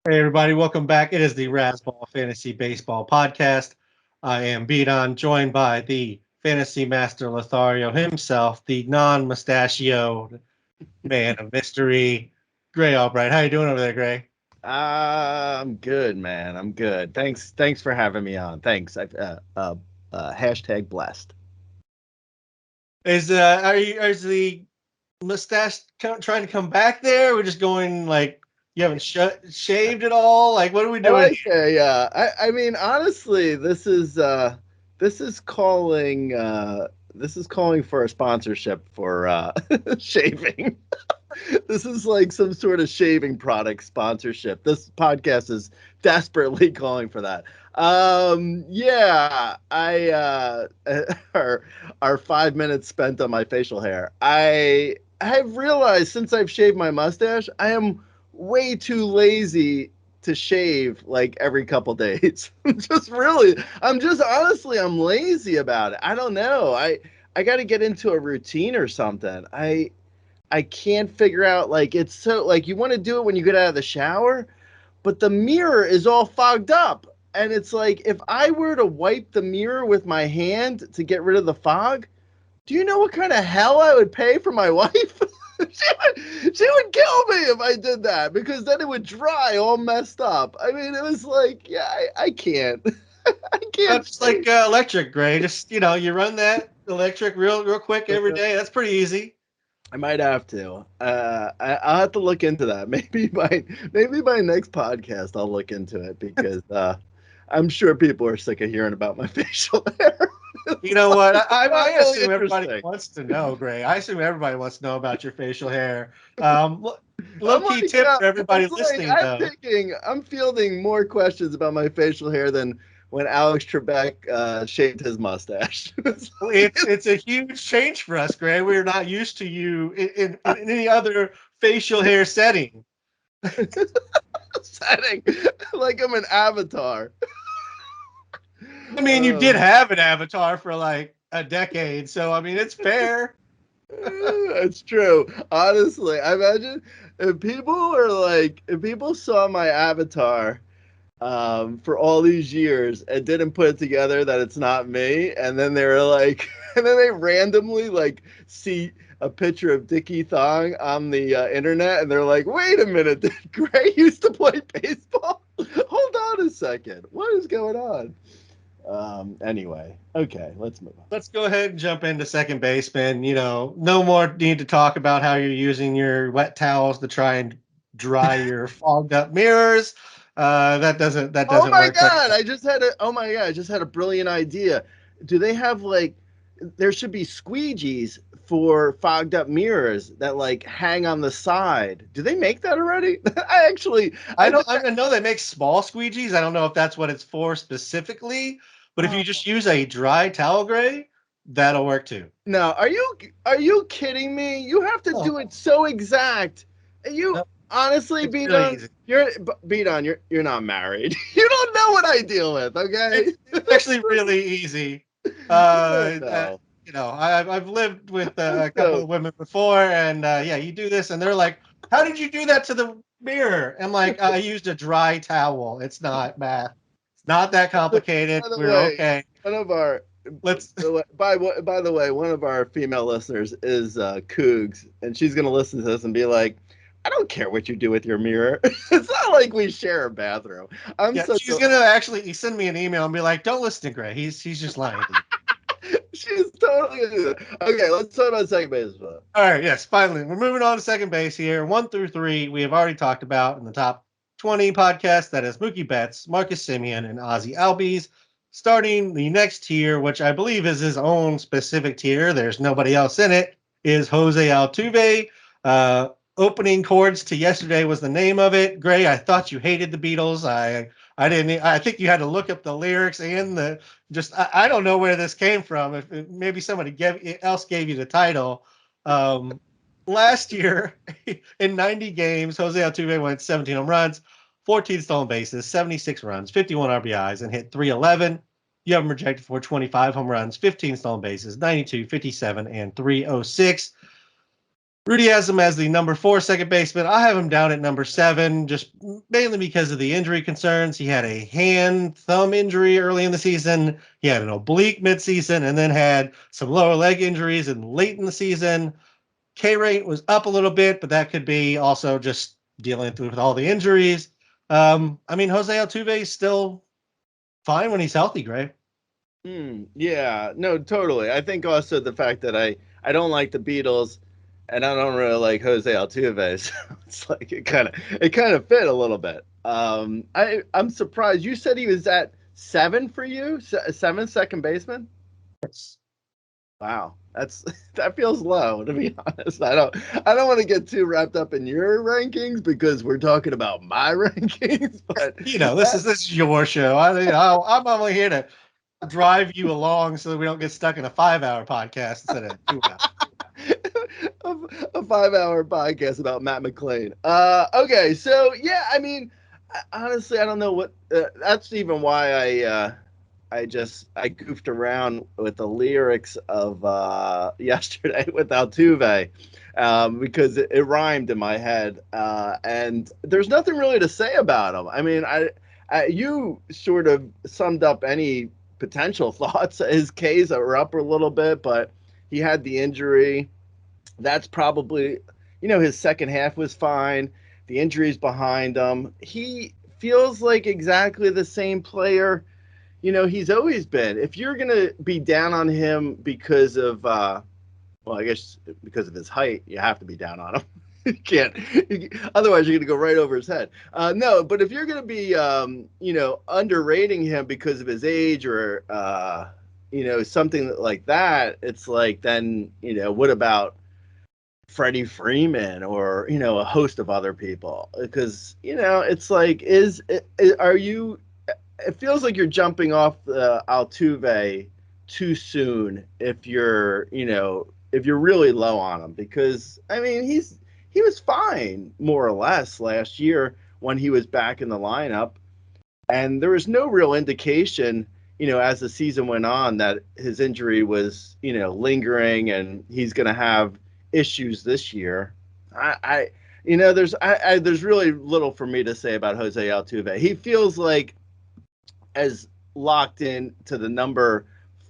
Hey everybody, welcome back. It is the Razzball Fantasy Baseball Podcast. I am Beaton, joined by the Fantasy Master Lothario himself, the non-mustachioed man of mystery, Gray Albright. How you doing over there, Gray? I'm good, man. I'm good. Thanks for having me on. Thanks. Hashtag blessed. Is the mustache trying to come back there? We're just going like you haven't shaved at all. Like what are we I doing like here? that. Yeah. I mean, honestly, this is calling for a sponsorship for shaving. This is like some sort of shaving product sponsorship. This podcast is desperately calling for that. Yeah, I our our 5 minutes spent on my facial hair. I have realized since I've shaved my mustache, I am way too lazy to shave like every couple days. I'm just honestly, I'm lazy about it. I don't know. I got to get into a routine or something. I can't figure out like it's so like you want to do it when you get out of the shower, but the mirror is all fogged up. And it's like if I were to wipe the mirror with my hand to get rid of the fog, do you know what kind of hell I would pay for my wife? She would kill me if I did that because then it would dry all messed up. I mean, it was like, yeah, I can't. I can't That's like shave. electric, Gray. Just you run that electric real quick every day. That's pretty easy. I might have to. I'll have to look into that. Maybe by next podcast I'll look into it because I'm sure people are sick of hearing about my facial hair. You It's know what? like it's I not really assume everybody interesting. wants to know, Gray. I assume everybody wants to know about your facial hair. Low I'm key like, tip for everybody it's like listening, though. I'm fielding more questions about my facial hair than when Alex Trebek shaved his mustache. It's It's a huge change for us, Gray. We're not used to you in any other facial hair setting. upsetting, like I'm an avatar. I mean, you did Uh, have an avatar for like a decade, so I mean, it's fair. It's true. Honestly, I imagine if people saw my avatar for all these years and didn't put it together that it's not me, and then they were like, and then they randomly like see a picture of Dickie Thong on the internet, and they're like, wait a minute, did Gray used to play baseball? Hold on a second, what is going on? Anyway, okay, let's move on. Let's go ahead and jump into second baseman. No more need to talk about how you're using your wet towels to try and dry your fogged up mirrors. That Oh doesn't my work very god! well. I just had a brilliant idea. Do they have like there should be squeegees for fogged up mirrors that like hang on the side. Do they make that already? I I don't. just I know they make small squeegees. I don't know if that's what it's for specifically, but if you oh, just use a dry towel gray, that'll work too. no, are you kidding me? You have to No, do it so exact. You no, honestly it's beat really on easy. you're not married. You don't know what I deal with, okay? It's actually really easy. You don't Uh, uh, know. I've lived with Just a couple so of women before, and yeah, you do this, and they're like, "How did you do that to the mirror?" I'm like, "I used a dry towel. It's not math. It's not that complicated. by the We're way, okay. one of our Let's." by the way, one of our female listeners is Cougs, and she's gonna listen to this and be like, "I don't care what you do with your mirror. It's not like we share a bathroom." I'm Yeah, such she's a gonna actually send me an email and be like, "Don't listen to Gray. He's just lying to you." she's totally gonna do that. Okay, let's talk about second base. All right, yes, finally, we're moving on to second base here. 1 through 3, we have already talked about in the top 20 podcasts. That is Mookie Betts, Marcus Simeon, and Ozzy Albies. Starting the next tier, which I believe is his own specific tier, there's nobody else in it, is Jose Altuve. Uh, Opening chords to yesterday was the name of it. Gray, I thought you hated the Beatles. I didn't. I think you had to look up the lyrics and the just. I don't know where this came from. If maybe somebody else gave you the title. Um, Last year, in 90 games, Jose Altuve went 17 home runs, 14 stolen bases, 76 runs, 51 RBIs, and hit 311. You have him projected for 25 home runs, 15 stolen bases, 92, 57, and 306. Rudy has him as the number 4 second baseman. I have him down at number 7, just mainly because of the injury concerns. He had a hand thumb injury early in the season. He had an oblique midseason and then had some lower leg injuries and late in the season. K rate was up a little bit, but that could be also just dealing with all the injuries. Jose Altuve is still fine when he's healthy, Gray. Yeah, no, totally. I think also the fact that I don't like the Beatles, and I don't really like Jose Altuve, so it's like it kind of fit a little bit. I'm surprised. You said he was at 7 for you, 7 second baseman. Yes. Wow, that feels low, to be honest. I don't want to get too wrapped up in your rankings because we're talking about my rankings, but This is your show. I'm only here to drive you along so that we don't get stuck in a 5-hour podcast instead of 2 hours. a 5-hour podcast about Matt McLain. Okay, so yeah, honestly, I don't know what. That's even why I goofed around with the lyrics of yesterday with Altuve, because it rhymed in my head, and there's nothing really to say about him. You sort of summed up any potential thoughts. His Ks are up a little bit, but he had the injury. That's probably, his second half was fine. The injuries behind him. He feels like exactly the same player, he's always been. If you're going to be down on him because of, I guess because of his height, you have to be down on him. You can't, otherwise you're going to go right over his head. No, but if you're going to be, underrating him because of his age or, something like that, it's like, then, what about Freddie Freeman or, a host of other people? Because, it's like, are you, it feels like you're jumping off the Altuve too soon if you're, if you're really low on him, because he was fine more or less last year when he was back in the lineup, and there was no real indication, as the season went on, that his injury was, lingering and he's going to have issues this year. There's really little for me to say about Jose Altuve. He feels like as locked in to the number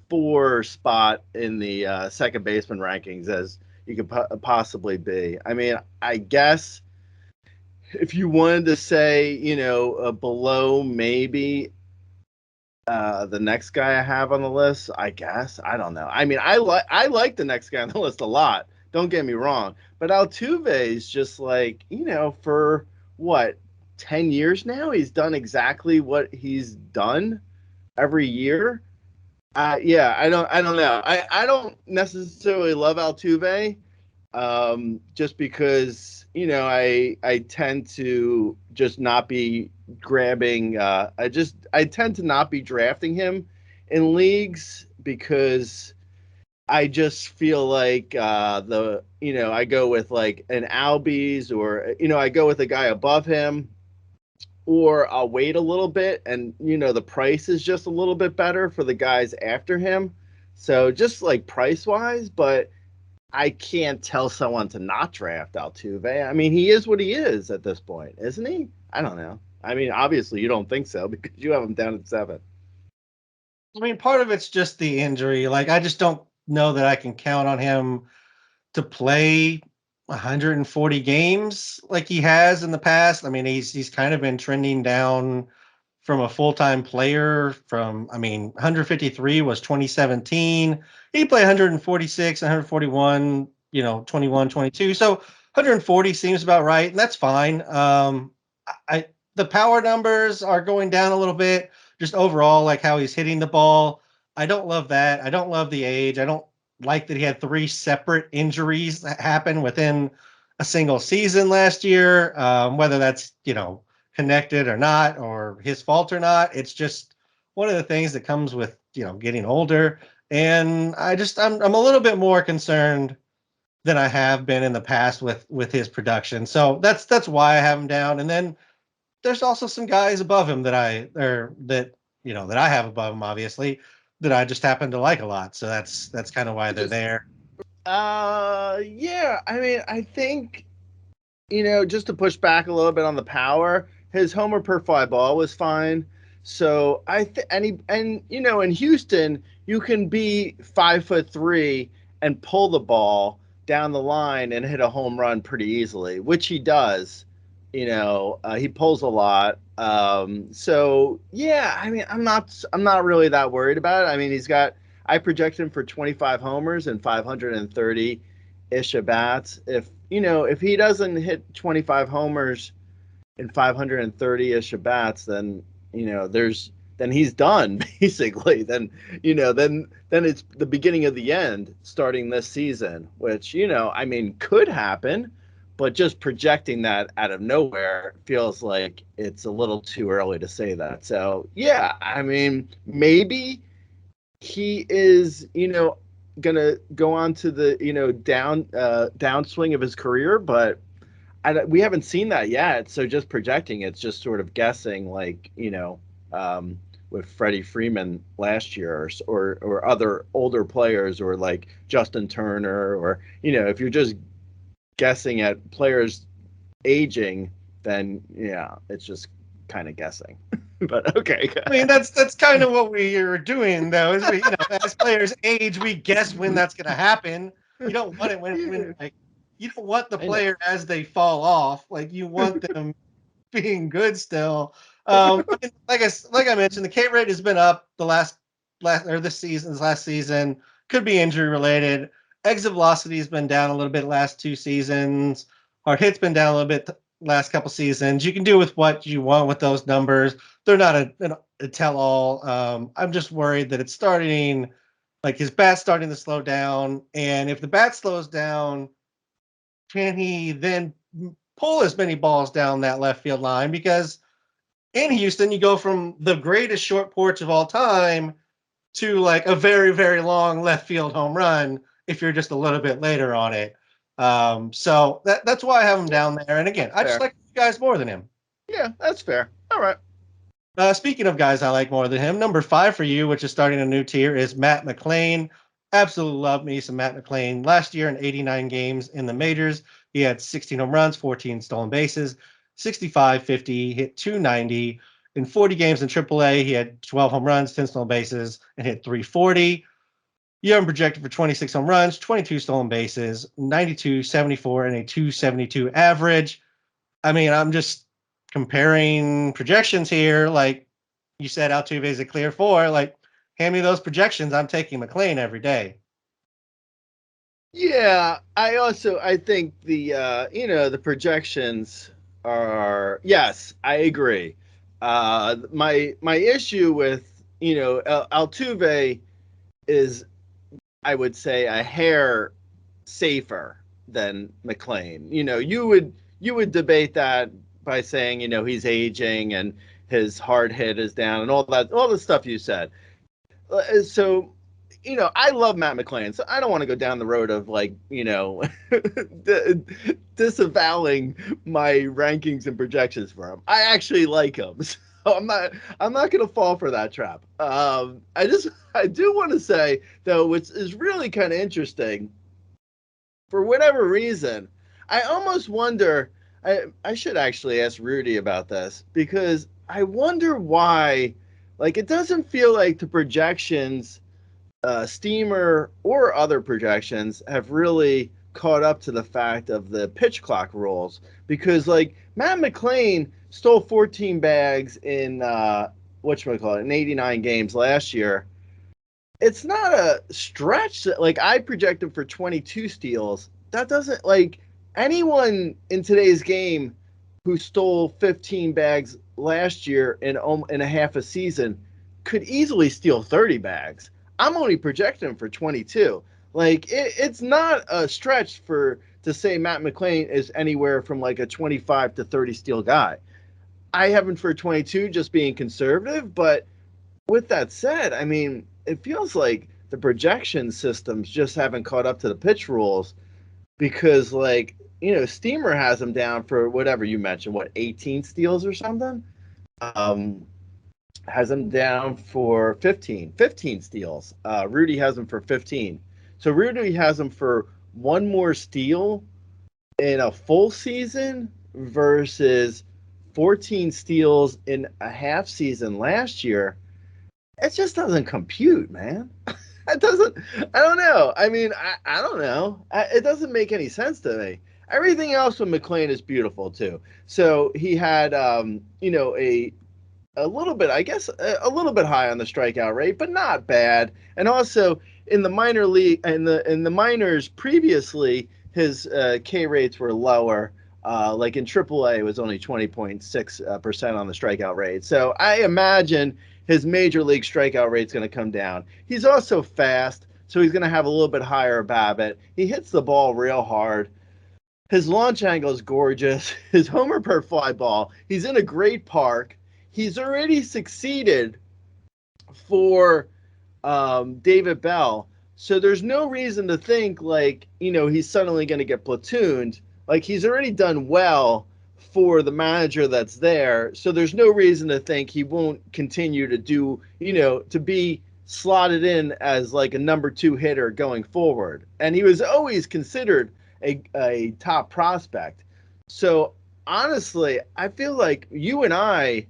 4 spot in the second baseman rankings as you could possibly be. I guess if you wanted to say, below maybe the next guy I have on the list, I guess. I don't know. I like the next guy on the list a lot. Don't get me wrong. But Altuve is just like, for what, 10 years now, he's done exactly what he's done every year. Yeah, I don't know. I don't necessarily love Altuve, just because, I tend to just not be grabbing. I tend to not be drafting him in leagues because I just feel like I go with like an Albies, or I go with a guy above him, or I'll wait a little bit, and the price is just a little bit better for the guys after him. So just like price wise, but I can't tell someone to not draft Altuve. He is what he is at this point, isn't he? I don't know. Obviously you don't think so because you have him down at 7. Part of it's just the injury. Like, I just don't know that I can count on him to play 140 games like he has in the past. He's kind of been trending down from a full-time player from, 153 was 2017. He played 146, 141, 21, 22. So 140 seems about right, and that's fine. The power numbers are going down a little bit, just overall, like how he's hitting the ball. I don't love that. I don't love the age. I don't like that he had 3 separate injuries that happened within a single season last year. Whether that's, connected or not, or his fault or not, it's just one of the things that comes with, getting older. And I'm a little bit more concerned than I have been in the past with his production. So that's why I have him down. And then there's also some guys above him that I have above him, obviously, that I just happen to like a lot. So that's kind of why they're there. Yeah. I mean, I think, just to push back a little bit on the power, his homer per fly ball was fine. So in Houston, you can be 5'3" and pull the ball down the line and hit a home run pretty easily, which he does. He pulls a lot. So yeah, I mean, I'm not really that worried about it. I mean, I project him for 25 homers and 530 ish at bats. If he doesn't hit 25 homers and 530 ish at bats, then then he's done basically. Then it's the beginning of the end starting this season, which I mean could happen, but just projecting that out of nowhere feels like it's a little too early to say that. So yeah, I mean maybe he is gonna go on to the downswing of his career, but we haven't seen that yet. So just projecting, it's just sort of guessing, like with Freddie Freeman last year, or other older players, or like Justin Turner, or if you're just guessing at players aging, then yeah, it's just kind of guessing. But okay. I mean, that's kind of what we are doing, though. Is as players age, we guess when that's going to happen. You don't want it when like you don't want the I know. player as they fall off. Like you want them being good still. I mean, like I mentioned, the K rate has been up the last season. Could be injury related. Exit velocity has been down a little bit last 2 seasons. Hard hit's been down a little bit last couple seasons. You can do with what you want with those numbers. They're not a tell all. I'm just worried that it's starting, like his bat's starting to slow down, and if the bat slows down, can he then pull as many balls down that left field line? Because in Houston, you go from the greatest short porch of all time to like a very, very long left field home run if you're just a little bit later on it. So that's why I have him down there. And again, I just Fair. like you guys more than him. Yeah, that's fair. All right. Speaking of guys I like more than him, number 5 for you, which is starting a new tier, is Matt McLain. Absolutely love me some Matt McLain. Last year in 89 games in the majors, he had 16 home runs, 14 stolen bases, 65, 50, hit 290. In 40 games in AAA, he had 12 home runs, 10 stolen bases, and hit 340. You have him projected for 26 home runs, 22 stolen bases, 92, 74, and a 272 average. I mean, I'm just comparing projections here. Like you said, Altuve is a clear 4. Like, hand me those projections. I'm taking McLain every day. Yeah, I think the projections are, yes, I agree. My issue with Altuve is, I would say, a hair safer than McLean. You would debate that by saying he's aging and his hard hit is down and all the stuff you said. So I love Matt McLain, so I don't want to go down the road of like disavowing my rankings and projections for him. I actually like him. So I'm not going to fall for that trap. I do want to say though, which is really kind of interesting, for whatever reason, I almost wonder. I should actually ask Rudy about this, because I wonder why. Like, it doesn't feel like the projections, Steamer or other projections, have really caught up to the fact of the pitch clock rules. Because like Matt McLain stole 14 bags in whatchamacallit, in 89 games last year. It's not a stretch. Like, I projected for 22 steals. That doesn't, like, anyone in today's game who stole 15 bags last year in a half a season could easily steal 30 bags. I'm only projecting for 22. Like, it's not a stretch to say Matt McLain is anywhere from like a 25 to 30 steal guy. I have him for 22, just being conservative. But with that said, I mean, it feels like the projection systems just haven't caught up to the pitch rules, because like Steamer has him down for whatever you mentioned, what, 18 steals or something. Um, has him down for 15 steals. Rudy has him for 15. So Rudy has him for one more steal in a full season versus 14 steals in a half season last year. It just doesn't compute, man. It doesn't. I don't know. I mean, I don't know. It doesn't make any sense to me. Everything else with McLain is beautiful too. So he had, a little bit, I guess, a little bit high on the strikeout rate, but not bad. And also in the minor league, in the minors previously, his K rates were lower. Like in AAA, it was only 20.6% on the strikeout rate. So I imagine his major league strikeout rate is going to come down. He's also fast, so he's going to have a little bit higher BABIP. He hits the ball real hard. His launch angle is gorgeous. His homer per fly ball. He's in a great park. He's already succeeded for David Bell. So there's no reason to think like, he's suddenly going to get platooned. Like he's already done well for the manager that's there. So there's no reason to think he won't continue to do, to be slotted in as like a number 2 hitter going forward. And he was always considered a top prospect. So honestly, I feel like you and I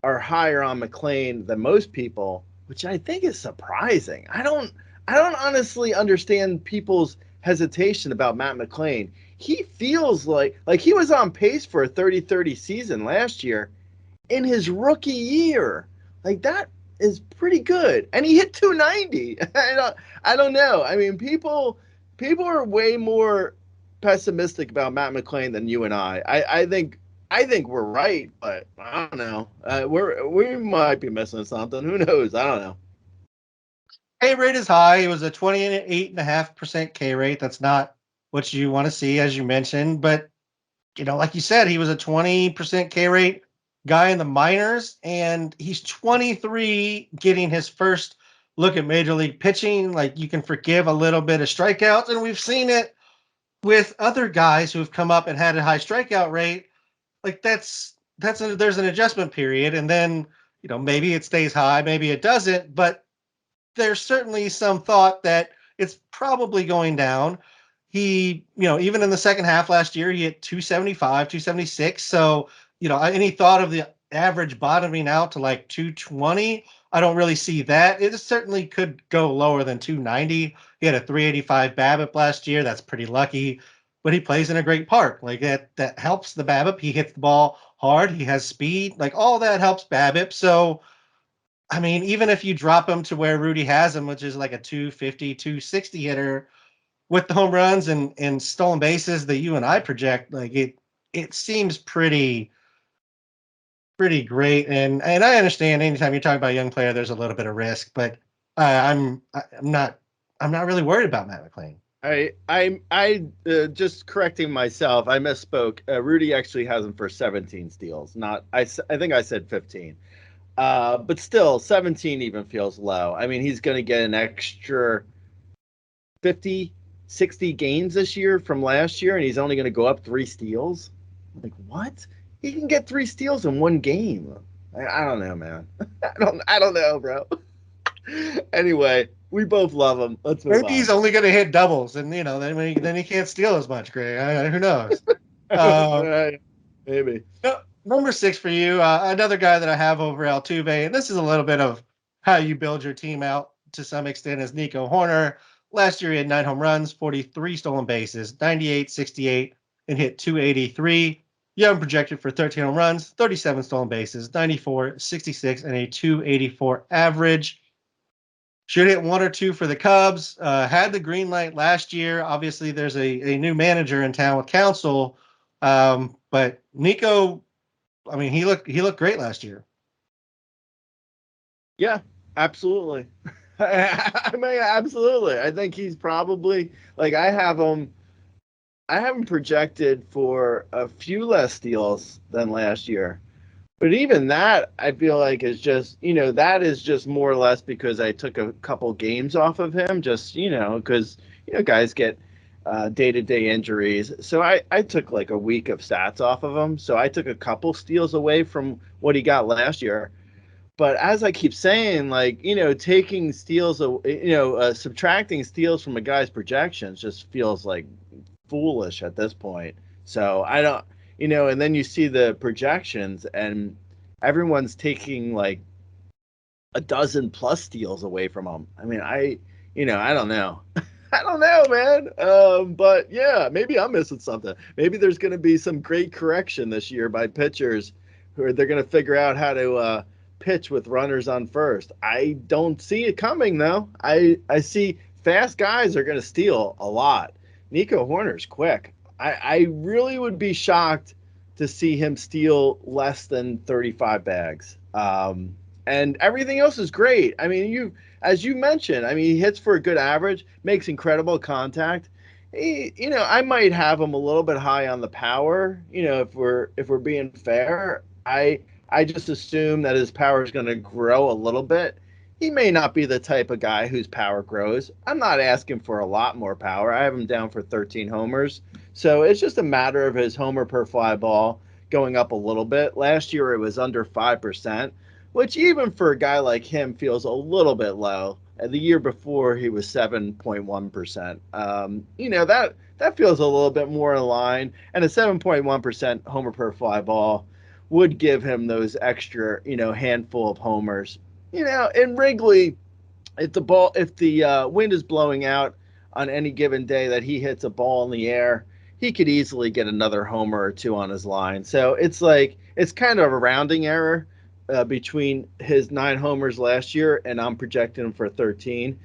are higher on McLain than most people, which I think is surprising. I don't honestly understand people's hesitation about Matt McLain. He feels like he was on pace for a 30-30 season last year in his rookie year. Like that is pretty good. And he hit 290. I don't know. I mean, people are way more pessimistic about Matt McLain than you and I. I think we're right, but I don't know. We might be missing something. Who knows? I don't know. K rate is high. It was a 28.5% K rate. That's not what you want to see, as you mentioned. But, like you said, he was a 20% K rate guy in the minors, and he's 23 getting his first look at major league pitching. Like, you can forgive a little bit of strikeouts, and we've seen it with other guys who have come up and had a high strikeout rate. Like, there's an adjustment period, and then, maybe it stays high, maybe it doesn't, but there's certainly some thought that it's probably going down. He, even in the second half last year, he hit 275, 276. So, any thought of the average bottoming out to like 220, I don't really see that. It certainly could go lower than 290. He had a 385 BABIP last year. That's pretty lucky, but he plays in a great park. Like that helps the BABIP. He hits the ball hard. He has speed. Like all that helps BABIP. So, I mean, even if you drop him to where Rudy has him, which is like a 250, 260 hitter with the home runs and stolen bases that you and I project, like it seems pretty great. And I understand anytime you're talking about a young player, there's a little bit of risk, but I'm not really worried about Matt McLain. I just correcting myself. I misspoke. Rudy actually has him for 17 steals. I think I said 15. But still, 17 even feels low. I mean, he's going to get an extra 50, 60 games this year from last year, and he's only going to go up 3 steals. Like, what? He can get 3 steals in one game. I don't know, man. I don't know, bro. Anyway, we both love him. Let's move on. Maybe he's only going to hit doubles, and then he can't steal as much. Greg, who knows? Maybe. Number 6 for you, another guy that I have over Altuve, and this is a little bit of how you build your team out to some extent, is Nico Hoerner. Last year, he had 9 home runs, 43 stolen bases, 98, 68, and hit 283. Young projected for 13 home runs, 37 stolen bases, 94, 66, and a 284 average. Should hit 1 or 2 for the Cubs. Had the green light last year. Obviously, there's a new manager in town with Council, but Nico, I mean, he looked great last year. Yeah, absolutely. I mean, absolutely. I think he's probably like I have him projected for a few less steals than last year. But even that, I feel like is just, that is just more or less because I took a couple games off of him, just, because, guys get day-to-day injuries. So I took like a week of stats off of him. So I took a couple steals away from what he got last year. But as I keep saying, like, taking steals, subtracting steals from a guy's projections just feels like foolish at this point. So I don't, and then you see the projections and everyone's taking like a dozen plus steals away from him. I mean, I don't know. I don't know, man. But yeah, maybe I'm missing something. Maybe there's going to be some great correction this year by pitchers they're going to figure out how to pitch with runners on first. I don't see it coming though. I see fast guys are going to steal a lot. Nico Hoerner's quick. I really would be shocked to see him steal less than 35 bags. And everything else is great. I mean, as you mentioned, I mean, he hits for a good average, makes incredible contact. I might have him a little bit high on the power. If we're being fair, I just assume that his power is going to grow a little bit. He may not be the type of guy whose power grows. I'm not asking for a lot more power. I have him down for 13 homers. So it's just a matter of his homer per fly ball going up a little bit. Last year it was under 5%, which even for a guy like him feels a little bit low. And the year before he was 7.1%. That feels a little bit more in line. And a 7.1% homer per fly ball would give him those extra, handful of homers. In Wrigley, if the wind is blowing out on any given day that he hits a ball in the air, he could easily get another homer or two on his line. So it's kind of a rounding error between his 9 homers last year, and I'm projecting him for 13.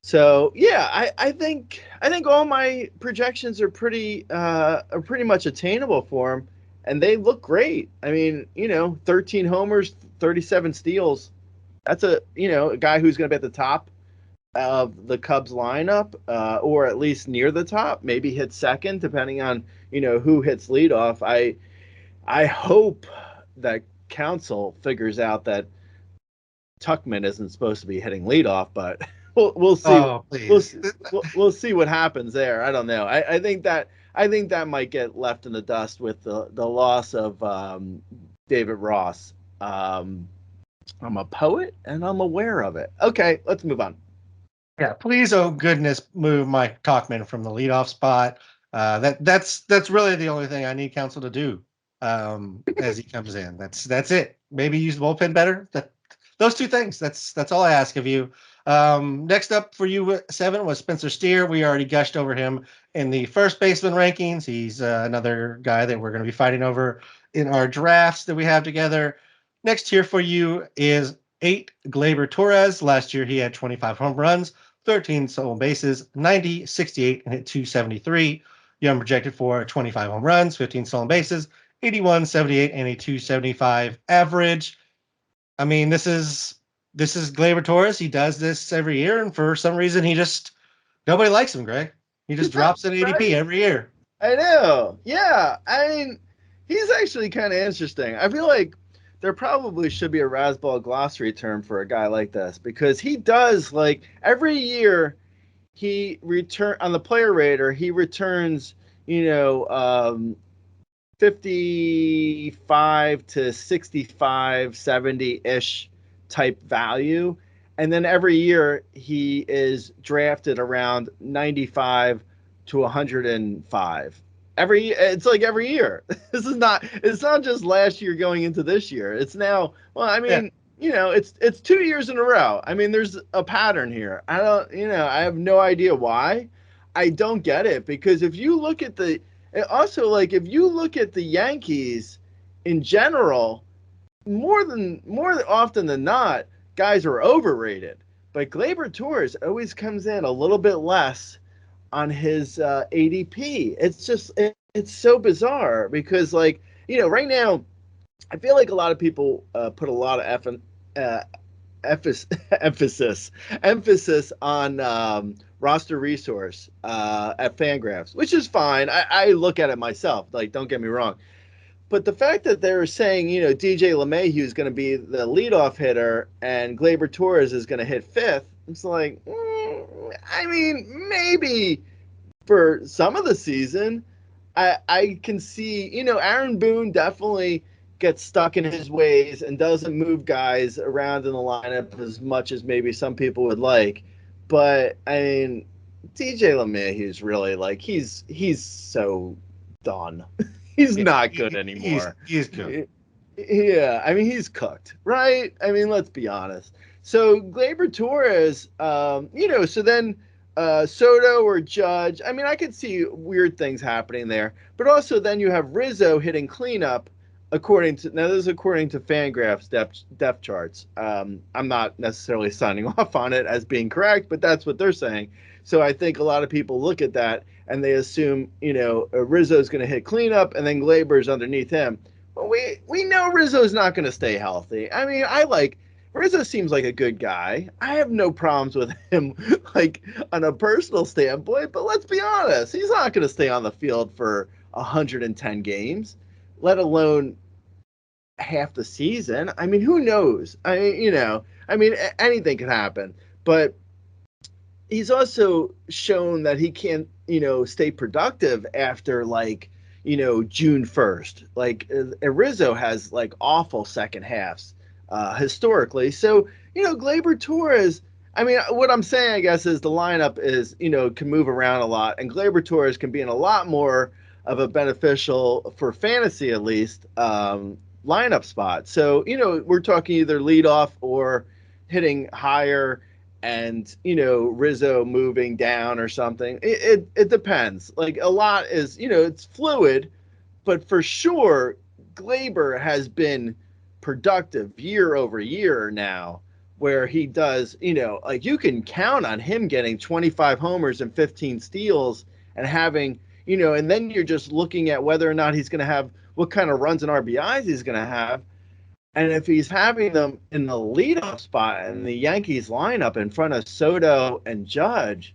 So yeah, I think all my projections are pretty much attainable for him, and they look great. I mean, 13 homers, 37 steals. That's a guy who's going to be at the top of the Cubs lineup, or at least near the top. Maybe hit second, depending on who hits leadoff. I hope that Council figures out that Tuckman isn't supposed to be hitting leadoff, but we'll see. Oh, please. We'll see what happens there. I don't know. I think that might get left in the dust with the loss of David Ross. I'm a poet and I'm aware of it. Okay, let's move on. Yeah, please, oh goodness, move Mike Talkman from the leadoff spot. That's really the only thing I need Council to do as he comes in. That's it. Maybe use the bullpen better. Those two things. That's all I ask of you. Next up for you, 7, was Spencer Steer. We already gushed over him in the first baseman rankings. He's another guy that we're going to be fighting over in our drafts that we have together. Next here for you is 8, Gleyber Torres. Last year he had 25 home runs, 13 stolen bases, 90, 68, and hit 273. Young projected for 25 home runs, 15 stolen bases, 81, 78, and a 275 average. I mean, this is Gleyber Torres. He does this every year, and for some reason, nobody likes him, Greg. He just drops an ADP Right? every year. I know. Yeah. I mean, he's actually kind of interesting. I feel like there probably should be a Razzball glossary term for a guy like this, because he does, like, every year he on the player rater, he returns, 55 to 65, 70-ish type value. And then every year he is drafted around 95 to 105. It's like every year. It's not just last year going into this year. It's now, well, I mean, it's 2 years in a row. I mean, there's a pattern here. I have no idea why. I don't get it, because if you look at if you look at the Yankees in general, more often than not, guys are overrated. But Gleyber Torres always comes in a little bit less on his ADP. It's so bizarre, because right now I feel like a lot of people put a lot of emphasis on roster resource at Fangraphs, which is fine. I look at it myself. Like, don't get me wrong. But the fact that they're saying, DJ LeMahieu is going to be the leadoff hitter and Gleyber Torres is going to hit 5th, it's like, I mean, maybe for some of the season, I can see, Aaron Boone definitely gets stuck in his ways and doesn't move guys around in the lineup as much as maybe some people would like. But I mean, DJ LeMahieu's really like he's so done. He's Yeah, not good anymore. he's good. Yeah, I mean he's cooked, right? I mean, let's be honest. So Gleyber Torres, so then Soto or Judge. I mean, I could see weird things happening there, but also then you have Rizzo hitting cleanup. This is according to Fangraphs depth charts. I'm not necessarily signing off on it as being correct, but that's what they're saying. So I think a lot of people look at that and they assume, Rizzo's going to hit cleanup and then Gleyber's underneath him. Well, we know Rizzo's not going to stay healthy. I mean, Rizzo seems like a good guy. I have no problems with him, like on a personal standpoint. But let's be honest, he's not going to stay on the field for 110 games, let alone half the season. I mean, who knows? Anything could happen. But he's also shown that he can't, stay productive after June 1st. Like Rizzo has like awful second halves historically. So, Gleyber Torres, I mean, what I'm saying, I guess, is the lineup is, can move around a lot, and Gleyber Torres can be in a lot more of a beneficial, for fantasy at least, lineup spot. So, we're talking either leadoff or hitting higher and, Rizzo moving down or something. It depends. Like a lot is, it's fluid, but for sure, Gleyber has been productive year over year now, where he does, you can count on him getting 25 homers and 15 steals and having, and then you're just looking at whether or not he's going to have what kind of runs and RBIs he's going to have. And if he's having them in the leadoff spot in the Yankees lineup in front of Soto and Judge,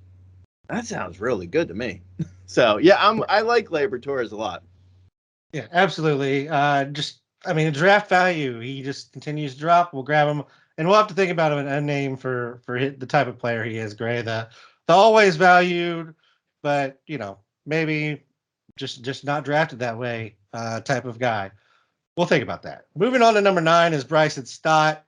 that sounds really good to me. So, yeah, I like Gleyber Torres a lot. Yeah, absolutely. Draft value, he just continues to drop. We'll grab him, and we'll have to think about him a name for the type of player he is, Gray. The always valued, but, maybe just not drafted that way type of guy. We'll think about that. Moving on to number 9 is Bryson Stott.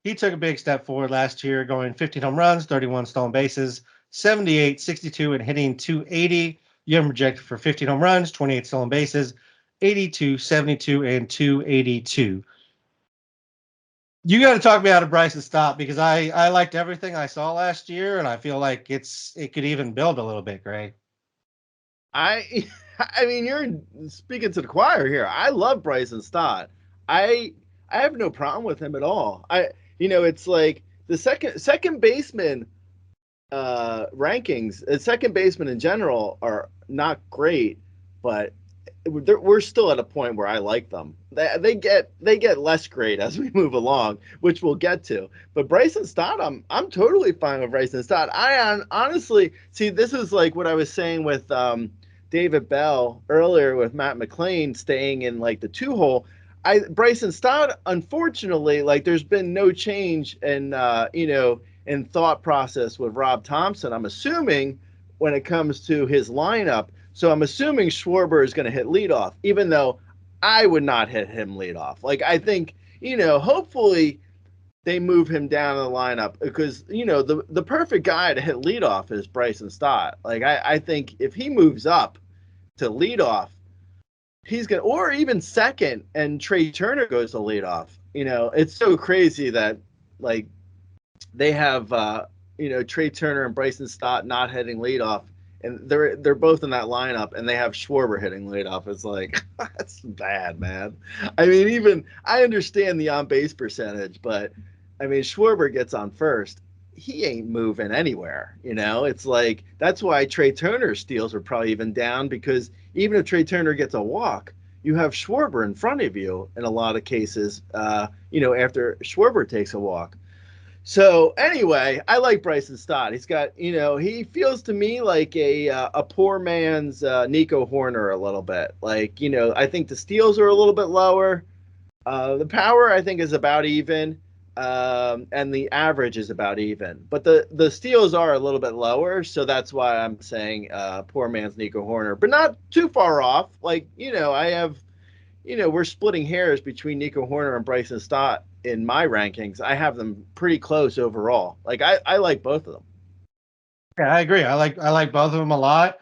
He took a big step forward last year, going 15 home runs, 31 stolen bases, 78, 62, and hitting 280. You have him projected for 15 home runs, 28 stolen bases, 82, 72, and 282. You got to talk me out of Bryson Stott because I liked everything I saw last year, and I feel like it could even build a little bit, Gray. I mean, you're speaking to the choir here. I love Bryson Stott. I have no problem with him at all. It's like the second baseman rankings. Second baseman in general are not great, but we're still at a point where I like them. They get less great as we move along, which we'll get to. But Bryson Stott, I'm totally fine with Bryson Stott. I honestly see, this is like what I was saying with David Bell earlier with Matt McLain staying in like the 2-hole. Bryson Stott, unfortunately, like there's been no change in in thought process with Rob Thompson. I'm assuming when it comes to his lineup. So I'm assuming Schwarber is going to hit leadoff, even though I would not hit him leadoff. Like I think, hopefully they move him down the lineup because, the perfect guy to hit leadoff is Bryson Stott. Like I think if he moves up to leadoff, he's going to, or even second and Trey Turner goes to leadoff. It's so crazy that like they have, Trey Turner and Bryson Stott not hitting leadoff. And they're both in that lineup, and they have Schwarber hitting leadoff. It's like, that's bad, man. I mean, even I understand the on-base percentage, but I mean, Schwarber gets on first. He ain't moving anywhere, It's like, that's why Trey Turner's steals are probably even down, because even if Trey Turner gets a walk, you have Schwarber in front of you in a lot of cases, after Schwarber takes a walk. So anyway, I like Bryson Stott. He's got, he feels to me like a poor man's Nico Hoerner a little bit. Like, I think the steals are a little bit lower. The power, I think, is about even, and the average is about even. But the steals are a little bit lower, so that's why I'm saying poor man's Nico Hoerner. But not too far off. Like, I have, we're splitting hairs between Nico Hoerner and Bryson Stott in my rankings. I have them pretty close overall. Like I like both of them. Yeah, I agree. I like both of them a lot.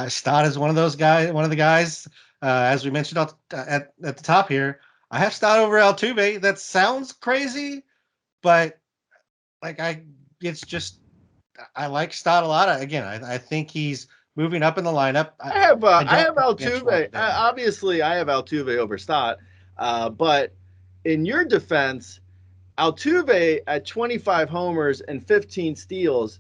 Stott is one of those guys, one of the guys, as we mentioned at the top here. I have Stott over Altuve. That sounds crazy, but like it's just I like Stott a lot. I think he's moving up in the lineup. I I don't have think the bench will let Altuve. him down. Obviously, I have Altuve over Stott. But in your defense, Altuve at 25 homers and 15 steals,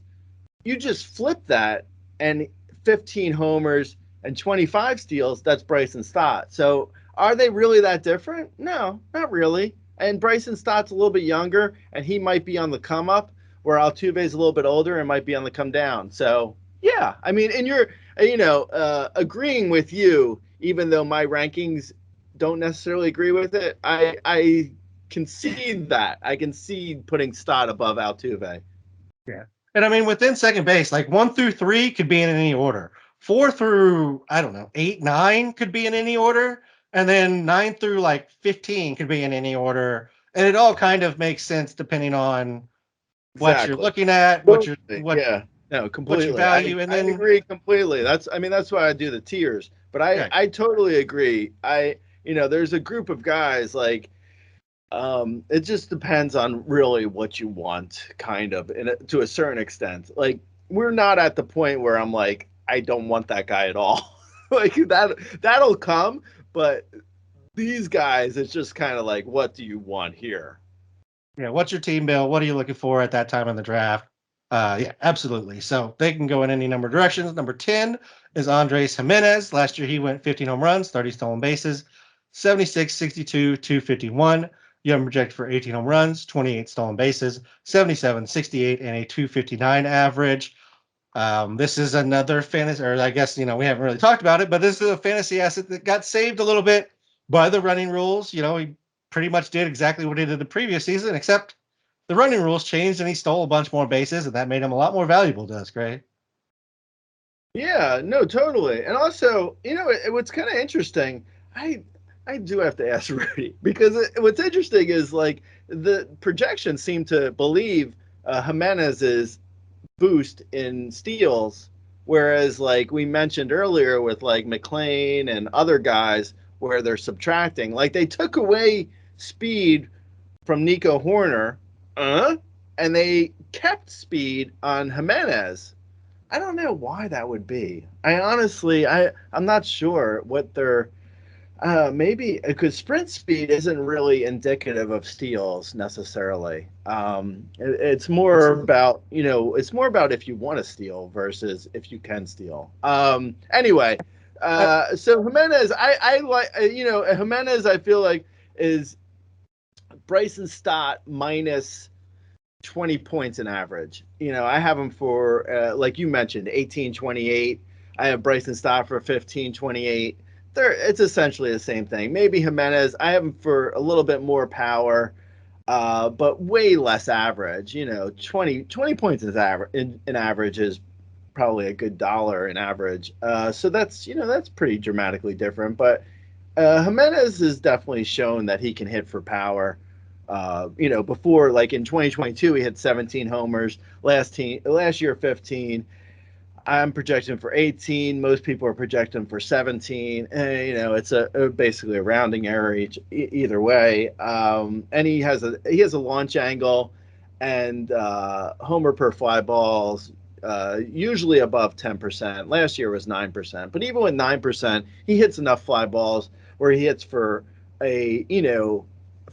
you just flip that and 15 homers and 25 steals, that's Bryson Stott. So are they really that different? No, not really. And Bryson Stott's a little bit younger and he might be on the come up, where Altuve's a little bit older and might be on the come down. So yeah, I mean, and you're, agreeing with you, even though my rankings don't necessarily agree with it, I concede that. I concede putting Stott above Altuve. Yeah. And I mean, within second base, like 1 through 3 could be in any order. 4 through, I don't know, 8, 9 could be in any order. And then 9 through like 15 could be in any order. And it all kind of makes sense depending on what you're Exactly. looking at, Yeah. No, what you completely. value. And I then, agree completely. That's why I do the tiers. But yeah, I totally agree. There's a group of guys like it just depends on really what you want, kind of, to a certain extent. Like we're not at the point where I'm like, I don't want that guy at all. Like that'll come, but these guys, it's just kind of like, what do you want here? yeah, what's your team bill? What are you looking for at that time in the draft? Yeah, absolutely. So they can go in any number of directions. Number 10 is Andres Jimenez. Last year he went 15 home runs, 30 stolen bases, 76, 62, 251. You have him projected for 18 home runs, 28 stolen bases, 77, 68, and a 259 average. This is another fantasy, or I guess, we haven't really talked about it, but this is a fantasy asset that got saved a little bit by the running rules. He pretty much did exactly what he did the previous season, except the running rules changed and he stole a bunch more bases, and that made him a lot more valuable to us, Gray. Yeah, no, totally. And also, what's kind of interesting, I I do have to ask Rudy, because what's interesting is like the projections seem to believe Jimenez's boost in steals, whereas like we mentioned earlier with like McLain and other guys where they're subtracting, like they took away speed from Nico Hoerner, and they kept speed on Jimenez. I don't know why that would be. I'm not sure what their maybe because sprint speed isn't really indicative of steals necessarily. It's more about it's more about if you want to steal versus if you can steal. Anyway, so Jimenez, I like Jimenez. I feel like is Bryson Stott minus 20 points in average. I have him for, like you mentioned, 18-28. I have Bryson Stott for 15-28. It's essentially the same thing. Maybe Jimenez, I have him for a little bit more power, but way less average. 20 points in average is probably a good dollar in average. So that's pretty dramatically different. But Jimenez has definitely shown that he can hit for power. Before, like in 2022, he had 17 homers. Last year 15. I'm projecting for 18. Most people are projecting for 17. And, it's basically a rounding error either way. And he has a launch angle and homer per fly balls usually above 10%. Last year was 9%. But even with 9%, he hits enough fly balls where he hits for a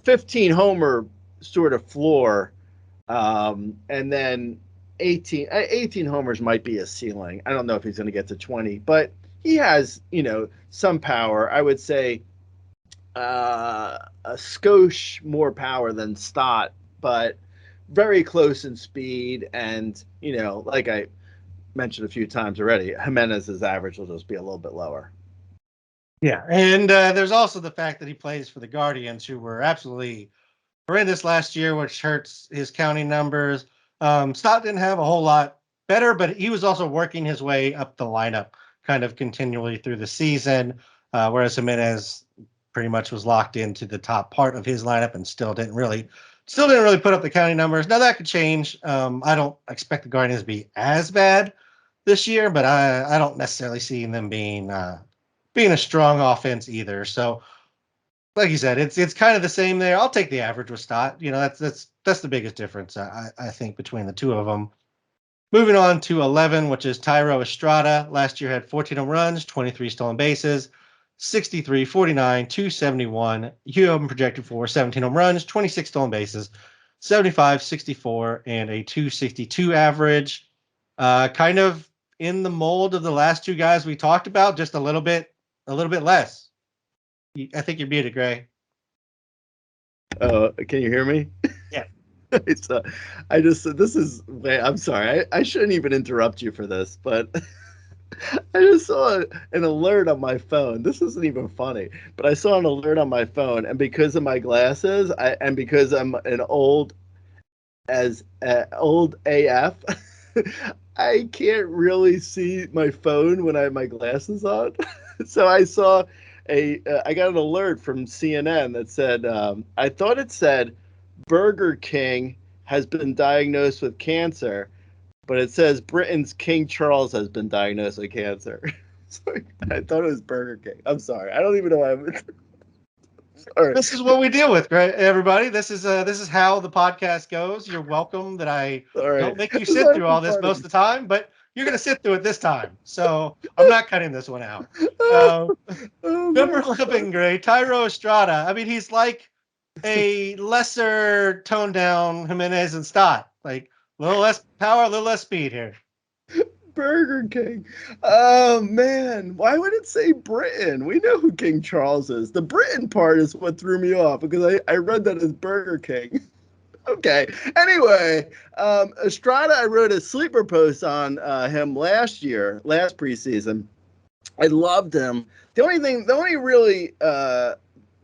15 homer sort of floor, and then 18 homers might be a ceiling. I don't know if he's going to get to 20, but he has some power. I would say a skosh more power than Stott, but very close in speed. And like I mentioned a few times already, Jimenez's average will just be a little bit lower. Yeah, and there's also the fact that he plays for the Guardians, who were absolutely horrendous last year, which hurts his counting numbers. Stott didn't have a whole lot better, but he was also working his way up the lineup kind of continually through the season. whereas Jimenez pretty much was locked into the top part of his lineup and still didn't really put up the counting numbers. Now that could change. I don't expect the Guardians to be as bad this year, but I don't necessarily see them being a strong offense either. So, like you said, it's kind of the same there. I'll take the average with Stott. That's the biggest difference I think between the two of them. Moving on to 11, which is Thairo Estrada. Last year had 14 home runs, 23 stolen bases, 63, 49, 271. You have him projected for 17 home runs, 26 stolen bases, 75, 64, and a 262 average. Kind of in the mold of the last two guys we talked about, just a little bit less. I think you're muted, Gray. Can you hear me? Yeah. I'm sorry. I shouldn't even interrupt you for this, but I just saw an alert on my phone. This isn't even funny, but I saw an alert on my phone, and because of my glasses, and because I'm an old AF, I can't really see my phone when I have my glasses on. So I saw I got an alert from CNN that said, I thought it said Burger King has been diagnosed with cancer, but it says Britain's King Charles has been diagnosed with cancer. So I thought it was Burger King. I'm sorry. I don't even know why I'm. Sorry. This is what we deal with, right, everybody? This is how the podcast goes. You're welcome that I don't make you sit through all this most of the time, but you're going to sit through it this time. So I'm not cutting this one out. Number 11, Gray, Thairo Estrada. I mean, he's like a lesser toned down Jimenez and Stott. Like a little less power, a little less speed here. Burger King. Oh man, why would it say Britain? We know who King Charles is. The Britain part is what threw me off because I read that as Burger King. Okay. Anyway, Estrada, I wrote a sleeper post on him last preseason. I loved him. The only really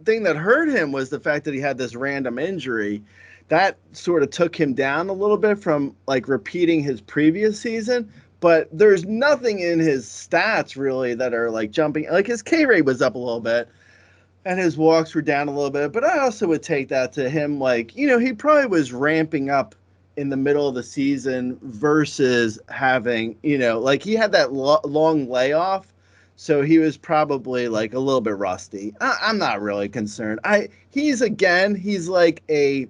thing that hurt him was the fact that he had this random injury. That sort of took him down a little bit from like repeating his previous season. But there's nothing in his stats really that are like jumping. Like his K rate was up a little bit and his walks were down a little bit. But I also would take that to him like, he probably was ramping up in the middle of the season versus having, like he had that long layoff. So he was probably like a little bit rusty. I'm not really concerned. He's like a,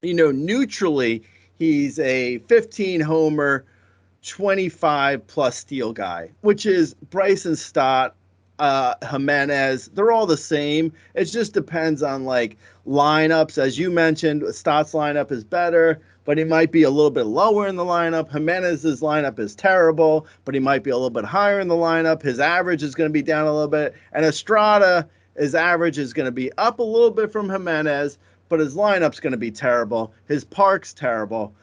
neutrally, he's a 15 homer, 25 plus steal guy, which is Bryson Stott, Jimenez. They're all the same. It just depends on like lineups. As you mentioned, Stott's lineup is better, but he might be a little bit lower in the lineup. Jimenez's lineup is terrible, but he might be a little bit higher in the lineup. His average is going to be down a little bit. And Estrada, his average is going to be up a little bit from Jimenez, but his lineup's going to be terrible. His park's terrible.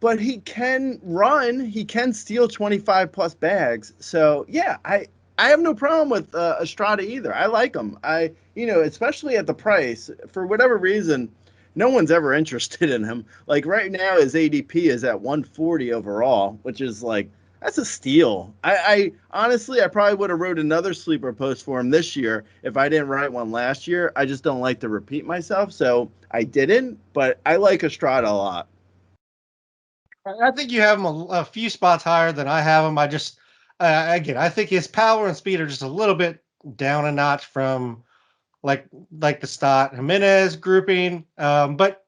But he can run. He can steal 25 plus bags. So yeah, I have no problem with Estrada either. I like him. Especially at the price. For whatever reason, no one's ever interested in him. Like right now, his ADP is at 140 overall, which is like that's a steal. I honestly, I probably would have wrote another sleeper post for him this year if I didn't write one last year. I just don't like to repeat myself, so I didn't. But I like Estrada a lot. I think you have him a few spots higher than I have him. I just, again, I think his power and speed are just a little bit down a notch from like the Stott Jimenez grouping. But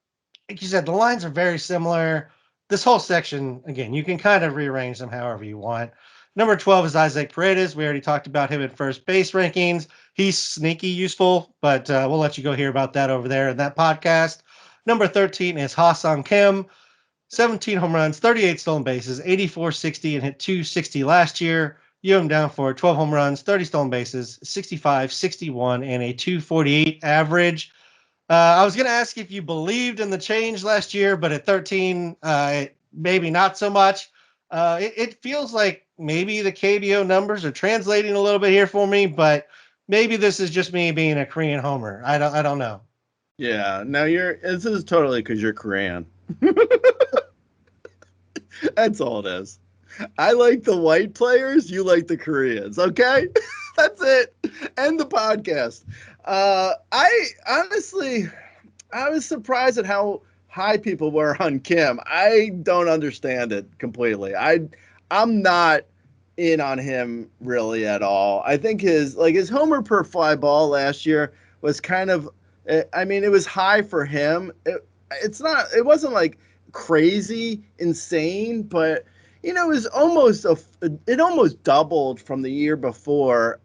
like you said, the lines are very similar. This whole section, again, you can kind of rearrange them however you want. Number 12 is Isaac Paredes. We already talked about him in first base rankings. He's sneaky useful, but we'll let you go hear about that over there in that podcast. Number 13 is Ha-Seong Kim. 17 home runs, 38 stolen bases, 84-60, and hit 260 last year. You have him down for 12 home runs, 30 stolen bases, 65, 61, and a 248 average. I was going to ask if you believed in the change last year, but at 13, maybe not so much. It feels like maybe the KBO numbers are translating a little bit here for me, but maybe this is just me being a Korean homer. I don't know. Yeah, no, this is totally because you're Korean. That's all it is. I like the white players. You like the Koreans. Okay, that's it. End the podcast. I honestly, I was surprised at how high people were on Kim. I don't understand it completely. I'm not in on him really at all. I think his homer per fly ball last year was kind of, I mean, it was high for him. It wasn't like crazy insane, but it was it almost doubled from the year before.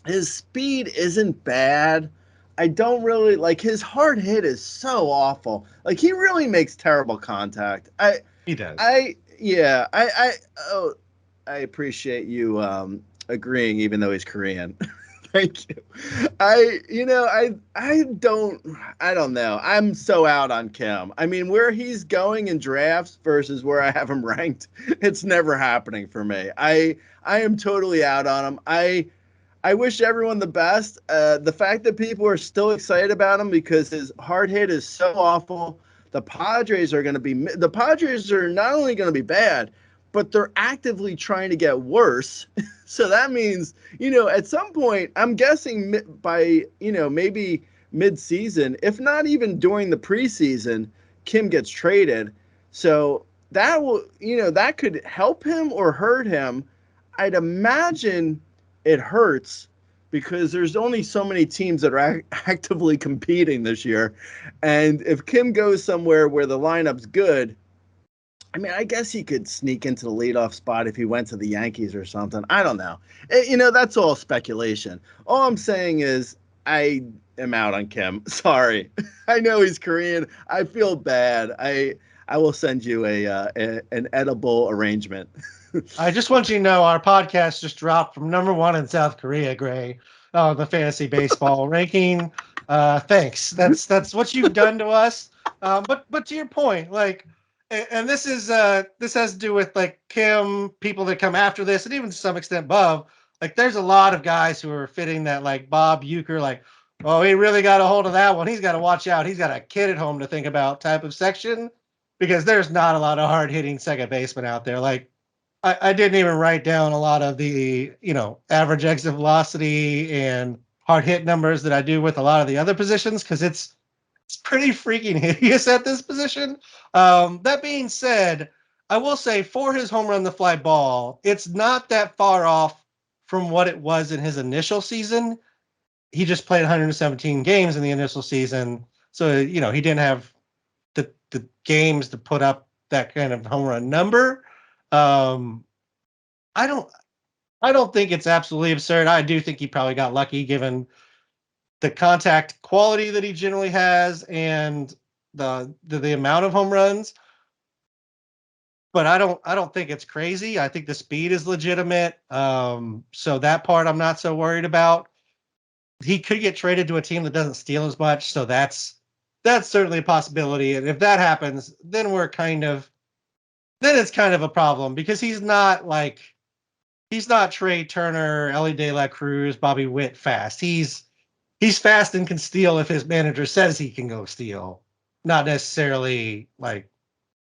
His speed isn't bad. I don't really like his hard hit is so awful. Like he really makes terrible contact. He does. Yeah, oh, I appreciate you agreeing, even though he's Korean. Thank you. I don't know. I'm so out on Kim. I mean, where he's going in drafts versus where I have him ranked, it's never happening for me. I am totally out on him. I wish everyone the best. The fact that people are still excited about him because his hard hit is so awful. The Padres are not only going to be bad, but they're actively trying to get worse. So that means, at some point, I'm guessing by, maybe mid-season, if not even during the preseason, Kim gets traded. So that could help him or hurt him. I'd imagine it hurts because there's only so many teams that are actively competing this year. And if Kim goes somewhere where the lineup's good, I mean, I guess he could sneak into the leadoff spot if he went to the Yankees or something. I don't know. That's all speculation. All I'm saying is I am out on Kim. Sorry. I know he's Korean. I feel bad. I will send you an edible arrangement. I just want you to know our podcast just dropped from number 1 in South Korea, Gray, the fantasy baseball ranking. Thanks. That's what you've done to us. But to your point, like, and this has to do with like Kim, people that come after this, and even to some extent Bob. Like, there's a lot of guys who are fitting that like Bob Uecker, like, oh, he really got a hold of that one. He's got to watch out. He's got a kid at home to think about type of section, because there's not a lot of hard hitting second baseman out there. Like, I didn't even write down a lot of the, average exit velocity and hard hit numbers that I do with a lot of the other positions, because it's pretty freaking hideous at this position. That being said, I will say for his home run the fly ball, it's not that far off from what it was in his initial season. He just played 117 games in the initial season, so he didn't have the games to put up that kind of home run number. Um, I don't think it's absolutely absurd. I do think he probably got lucky given the contact quality that he generally has and the amount of home runs. But I don't think it's crazy. I think the speed is legitimate. So that part I'm not so worried about. He could get traded to a team that doesn't steal as much, so that's certainly a possibility. And if that happens, then it's kind of a problem, because he's not Trey Turner, Ellie De La Cruz, Bobby Witt fast. He's fast and can steal if his manager says he can go steal, not necessarily like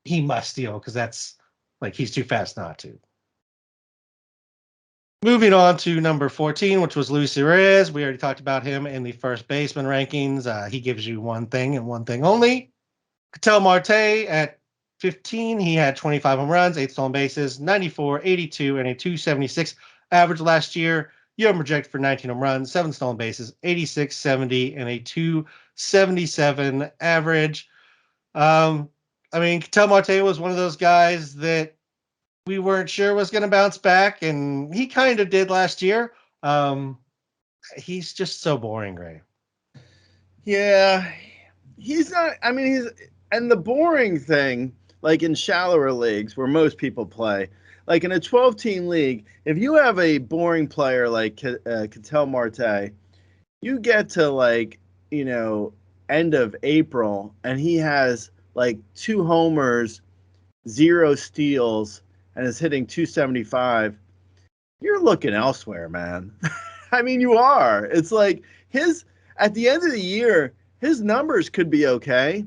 he must steal because that's like he's too fast not to. Moving on to number 14, which was Luis Reyes. We already talked about him in the first baseman rankings. He gives you one thing and one thing only. Ketel Marte at 15, he had 25 home runs, 8 stolen bases, 94, 82, and a 276 average last year. You have him projected for 19 home runs, 7 stolen bases, 86, 70, and a 277 average. I mean, Ketel Marte was one of those guys that we weren't sure was going to bounce back, and he kind of did last year. He's just so boring, Ray. Yeah, he's not. I mean, and the boring thing, like in shallower leagues where most people play, like in a 12-team league, if you have a boring player like Ketel Marte, you get to end of April and he has like 2 homers, 0 steals, and is hitting 275. You're looking elsewhere, man. I mean, you are. It's like at the end of the year, his numbers could be okay,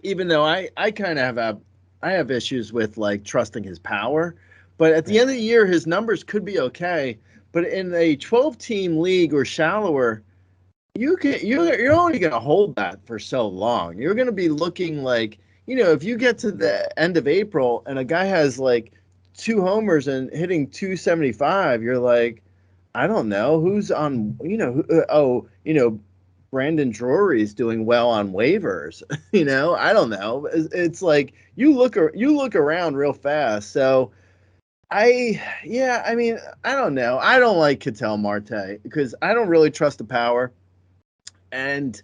even though I kind of have issues with like trusting his power. But at the end of the year, his numbers could be okay. But in a 12-team league or shallower, you're only going to hold that for so long. You're going to be looking like, if you get to the end of April and a guy has like 2 homers and hitting 275, you're like, I don't know who's on, Brandon Drury's doing well on waivers. I don't know. It's like you look around real fast. So I mean, I don't know. I don't like Ketel Marte because I don't really trust the power, and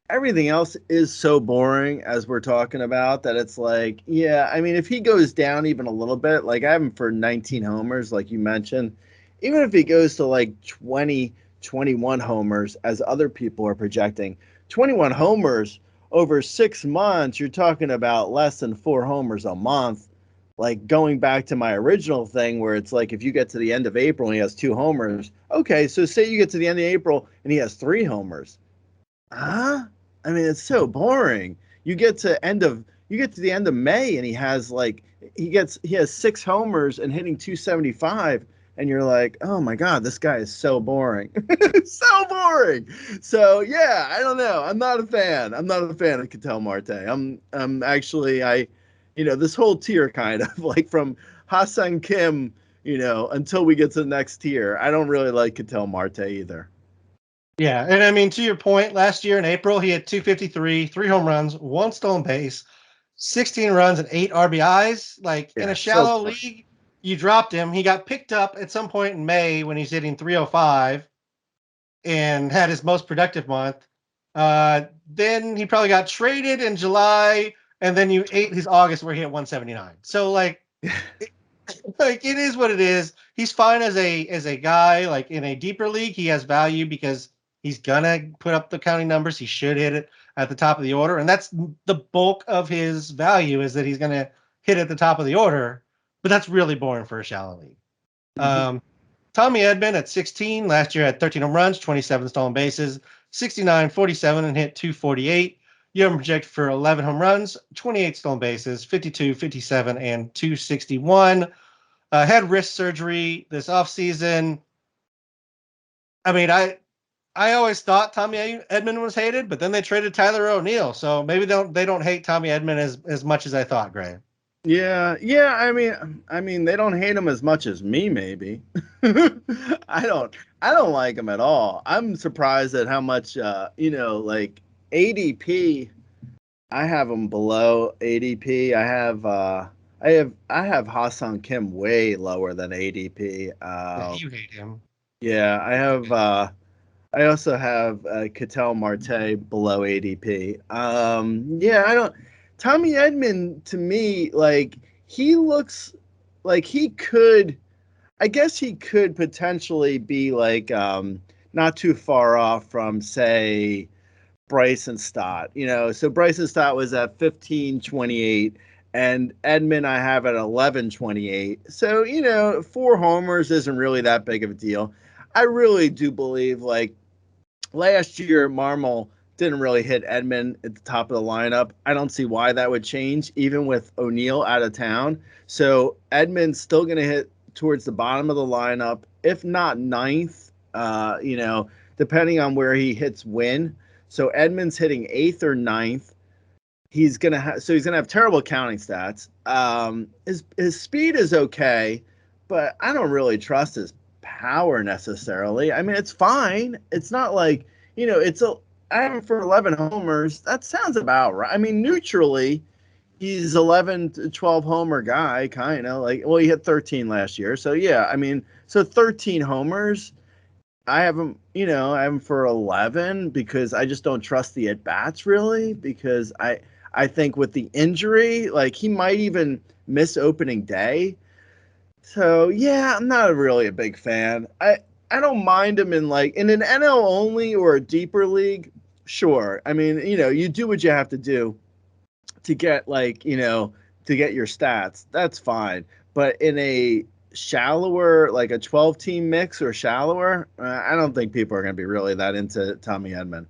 everything else is so boring as we're talking about that it's like, yeah, I mean, if he goes down even a little bit, like I have him for 19 homers, like you mentioned, even if he goes to like 20, 21 homers, as other people are projecting, 21 homers over 6 months, you're talking about less than 4 homers a month. Like going back to my original thing where it's like if you get to the end of April and he has 2 homers, okay, so say you get to the end of April and he has 3 homers. Huh? I mean, it's so boring. You get to the end of May and he has like he has 6 homers and hitting 275, and you're like, oh my god, this guy is so boring. So boring. So yeah, I don't know. I'm not a fan. I'm not a fan of Ketel Marte. I'm actually this whole tier kind of like from Ha-Seong Kim, until we get to the next tier. I don't really like Ketel Marte either. Yeah, and I mean, to your point, last year in April, he had 253, 3 home runs, 1 stolen base, 16 runs, and 8 RBIs. Like in a shallow league, you dropped him. He got picked up at some point in May when he's hitting 305 and had his most productive month. Then he probably got traded in July, and then you ate his August where he hit 179. So like it is what it is. He's fine as a guy. Like in a deeper league, he has value because he's gonna put up the counting numbers. He should hit it at the top of the order, and that's the bulk of his value is that he's gonna hit at the top of the order. But that's really boring for a shallow league. Tommy Edman at 16 last year had 13 home runs, 27 stolen bases, 69, 47, and hit 248. You have him projected for 11 home runs, 28 stolen bases, 52, 57, and 261. Had wrist surgery this offseason. I mean, I always thought Tommy Edman was hated, but then they traded Tyler O'Neill, so maybe they don't hate Tommy Edman as much as I thought, Gray. Yeah. I mean, they don't hate him as much as me, maybe. I don't like him at all. I'm surprised at how much, like ADP. I have him below ADP. I have Ha-Seong Kim way lower than ADP. You hate him. Yeah, I have. I also have Ketel Marte below ADP. Yeah, I don't. Tommy Edman to me, like he looks like he could. I guess he could potentially be like not too far off from say Bryson Stott. So Bryson Stott was at 15.28, and Edman I have at 11.28. So 4 homers isn't really that big of a deal. I really do believe like last year Marmol didn't really hit Edman at the top of the lineup. I don't see why that would change, even with O'Neill out of town. So Edman's still going to hit towards the bottom of the lineup, if not ninth. Depending on where he hits win. So Edman's hitting 8th or 9th. He's gonna have terrible counting stats. His speed is okay, but I don't really trust his power necessarily. I mean, it's fine. It's not like I have him for 11 homers. That sounds about right. I mean, neutrally, he's 11 to 12 homer guy, kind of like. Well, he hit 13 last year, so yeah. I mean, so 13 homers. I have him for 11 because I just don't trust the at bats really, because I think with the injury, like he might even miss opening day. So yeah, I'm not really a big fan. I don't mind him in an NL only or a deeper league. Sure. I mean, you do what you have to do to get to get your stats. That's fine. But in a shallower, like a 12-team mix or shallower, I don't think people are going to be really that into Tommy Edman.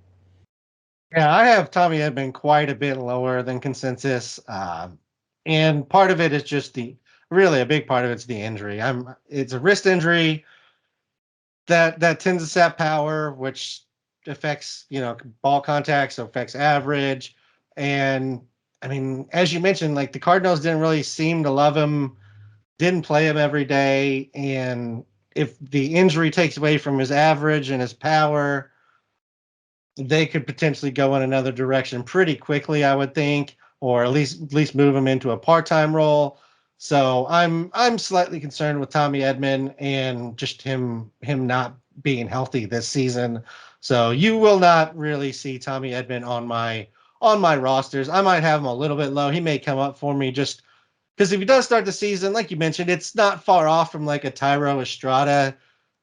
Yeah, I have Tommy Edman quite a bit lower than consensus. And part of it is just really a big part of it's the injury. It's a wrist injury that tends to sap power, which affects, ball contact, so affects average. And I mean, as you mentioned, like the Cardinals didn't really seem to love him, didn't play him every day. And if the injury takes away from his average and his power, they could potentially go in another direction pretty quickly, I would think, or at least move him into a part-time role. So I'm slightly concerned with Tommy Edman and just him not being healthy this season. So you will not really see Tommy Edman on my rosters. I might have him a little bit low. He may come up for me just because if he does start the season, like you mentioned, it's not far off from like a Tyro Estrada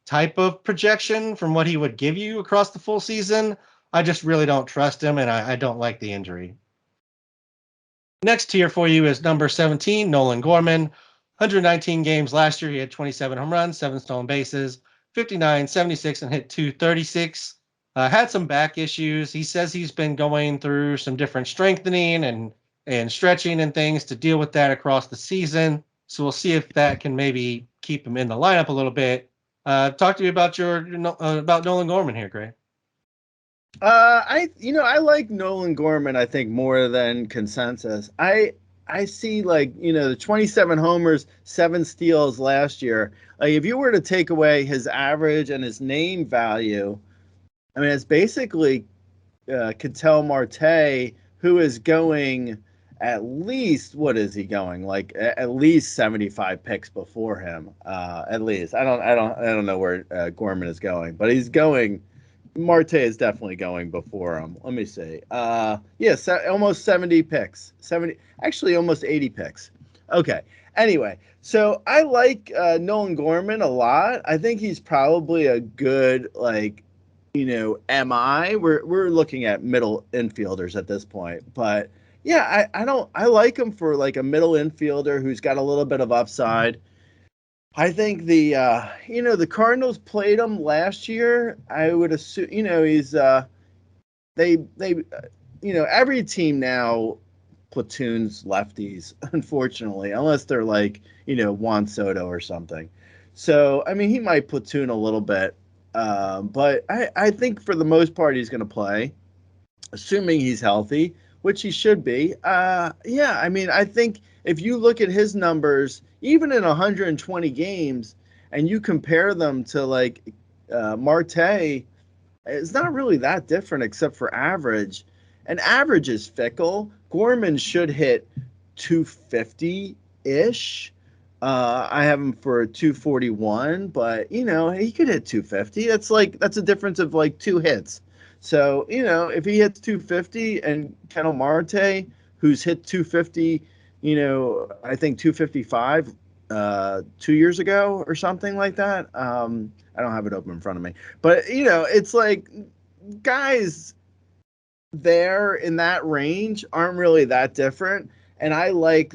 type of projection from what he would give you across the full season. I just really don't trust him, and I don't like the injury. Next tier for you is number 17, Nolan Gorman. 119 games last year. He had 27 home runs, 7 stolen bases, 59, 76, and hit 236. Had some back issues. He says he's been going through some different strengthening and stretching and things to deal with that across the season. So we'll see if that can maybe keep him in the lineup a little bit. Talk to me about about Nolan Gorman here, Gray. I like Nolan Gorman, I think, more than consensus. I see, like, the 27 homers, 7 steals last year. Like, if you were to take away his average and his name value, I mean, it's basically Ketel Marte, who is going at least, what is he going? Like at least 75 picks before him. At least I don't know where Gorman is going, but he's going. Marte is definitely going before him. Let me see. Yes, almost 70 picks. 70, actually almost 80 picks. Okay. Anyway, so I like Nolan Gorman a lot. I think he's probably a good, like, MI. We're looking at middle infielders at this point, but yeah, I like him for like a middle infielder who's got a little bit of upside. I think the Cardinals played him last year. I would assume, he's every team now platoons lefties, unfortunately, unless they're like, Juan Soto or something. So, I mean, he might platoon a little bit, but I think for the most part he's going to play, assuming he's healthy, which he should be. Yeah, I mean, I think if you look at his numbers, even in 120 games, and you compare them to like Marte, it's not really that different except for average. And average is fickle. Gorman should hit 250 ish. I have him for 241, but he could hit 250. That's a difference of like 2 hits. So, if he hits 250 and Ketel Marte, who's hit 250, I think 255 2 years ago or something like that. I don't have it open in front of me, but it's like guys there in that range aren't really that different. And I like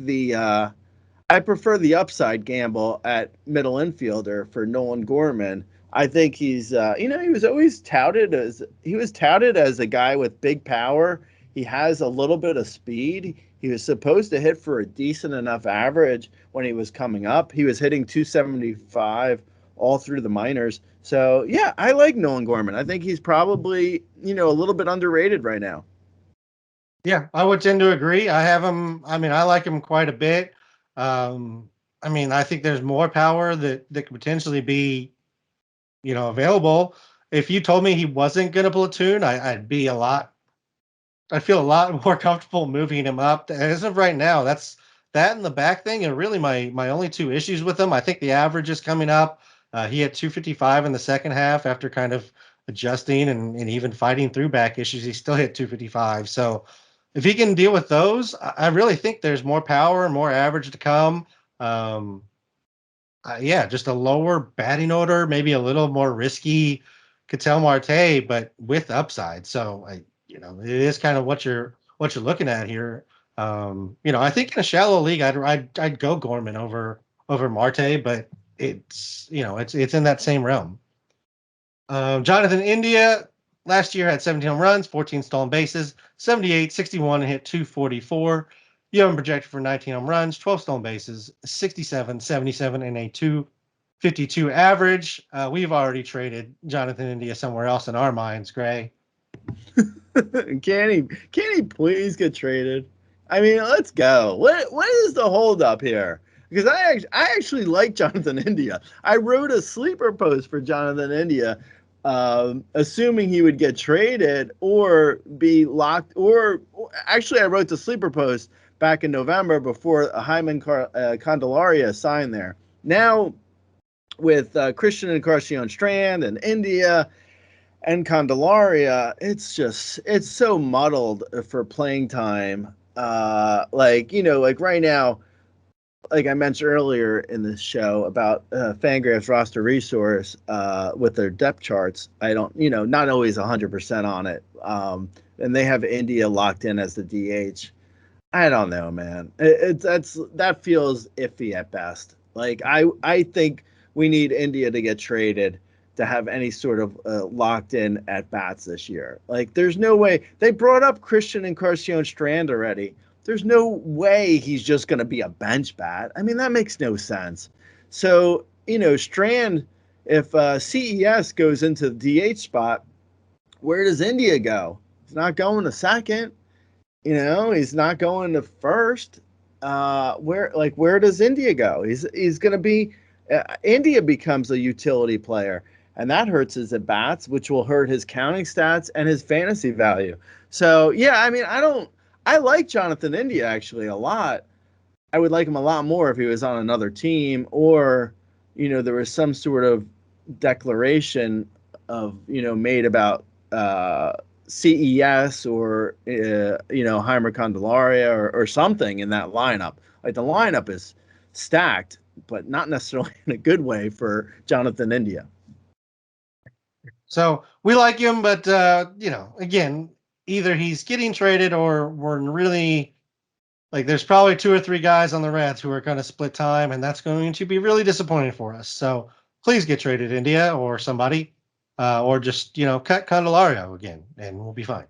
I prefer the upside gamble at middle infielder for Nolan Gorman. I think he's, he was touted as a guy with big power. He has a little bit of speed. He was supposed to hit for a decent enough average when he was coming up. He was hitting 275 all through the minors. So, yeah, I like Nolan Gorman. I think he's probably, a little bit underrated right now. Yeah, I would tend to agree. I have him. I mean, I like him quite a bit. I mean, I think there's more power that could potentially be, available. If you told me he wasn't going to platoon, I'd feel a lot more comfortable moving him up. As of right now, that's that and the back thing are really my only 2 issues with him. I think the average is coming up. He had 255 in the second half after kind of adjusting and even fighting through back issues. He still hit 255. So if he can deal with those, I really think there's more power and more average to come. Um, yeah, just a lower batting order, maybe a little more risky Ketel Marte, but with upside. So it is kind of what you're looking at here. I think in a shallow league, I'd go Gorman over Marte, but it's in that same realm. Jonathan India last year had 17 home runs, 14 stolen bases, 78, 61, and hit 244. You have him projected for 19 home runs, 12 stolen bases, 67, 77, and a 252 average. We've already traded Jonathan India somewhere else in our minds, Gray. Can he please get traded? I mean, let's go. What is the holdup here? Because I actually like Jonathan India. I wrote a sleeper post for Jonathan India, assuming he would get traded or be locked. Or actually, I wrote the sleeper post back in November before Hyman Candelaria signed there. Now, with Christian Encarnacion Strand and India and Candelaria, it's so muddled for playing time. Like right now, like I mentioned earlier in this show about Fangraphs roster resource with their depth charts. I don't, not always 100% on it. And they have India locked in as the DH. I don't know, man. That feels iffy at best. Like I think we need India to get traded to have any sort of locked in at bats this year. Like there's no way. They brought up Christian Encarnacion Strand already. There's no way he's just going to be a bench bat. I mean, that makes no sense. So, Strand, if CES goes into the DH spot, where does India go? He's not going to second. He's not going to first. Where does India go? He's going to be India becomes a utility player, and that hurts his at bats, which will hurt his counting stats and his fantasy value. So yeah, I mean, I like Jonathan India actually a lot. I would like him a lot more if he was on another team, or there was some sort of declaration of made about CES or Heimer Candelaria or something in that lineup. Like the lineup is stacked, but not necessarily in a good way for Jonathan India. So we like him, but again, either he's getting traded or we're really like there's probably 2 or 3 guys on the Reds who are going to split time, and that's going to be really disappointing for us. So please get traded, India or somebody, or just cut Candelario again, and we'll be fine.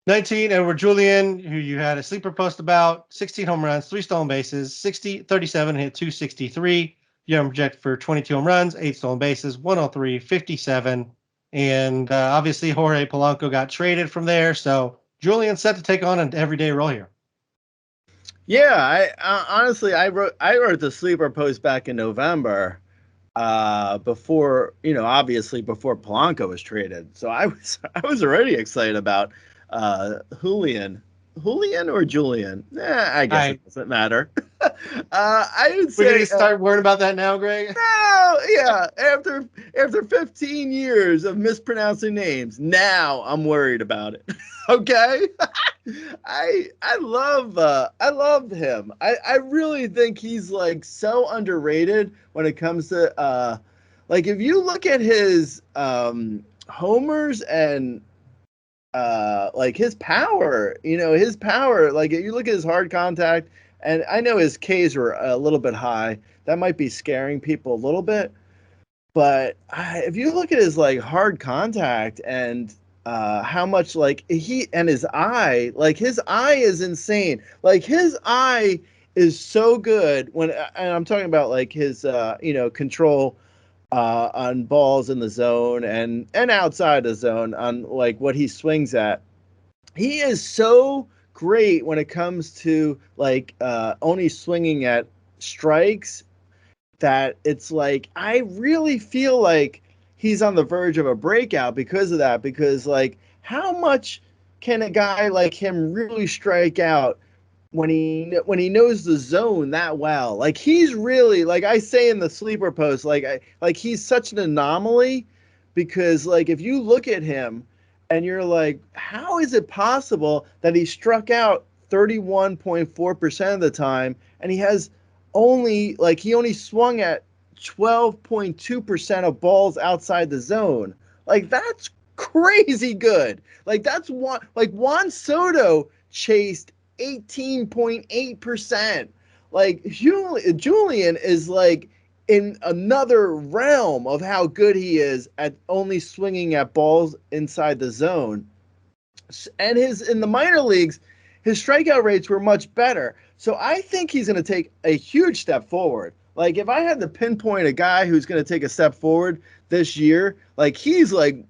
19, Edward Julian, who you had a sleeper post about, 16 home runs, 3 stolen bases, 37, hit 263. You have him projected for 22 home runs, 8 stolen bases, 103, 57. And obviously Jorge Polanco got traded from there. So Julian's set to take on an everyday role here. Yeah, I honestly, I wrote the sleeper post back in November, before obviously before Polanco was traded. So I was already excited about Julian or Julian. I guess it doesn't matter. I would say we're gonna start worrying about that now, Greg. No, yeah. After 15 years of mispronouncing names, now I'm worried about it. Okay, I love him. I really think he's like so underrated when it comes to like if you look at his homers and like his power, like if you look at his hard contact, and I know his Ks were a little bit high. That might be scaring people a little bit. But if you look at his like hard contact and how much like he and his eye, like his eye is insane. Like his eye is so good and I'm talking about like his control on balls in the zone and outside the zone on like what he swings at. He is so great when it comes to like only swinging at strikes that it's like I really feel like he's on the verge of a breakout because of that. Because like how much can a guy like him really strike out when he knows the zone that well? Like he's really, like I say in the sleeper post, like he's such an anomaly, because like if you look at him and you're like, how is it possible that he struck out 31.4% of the time and he only swung at 12.2% of balls outside the zone? Like that's crazy good. Like that's Juan Soto chased 18.8%. Like Julian is like in another realm of how good he is at only swinging at balls inside the zone. And in the minor leagues, his strikeout rates were much better. So I think he's going to take a huge step forward. Like if I had to pinpoint a guy who's going to take a step forward this year, like he's like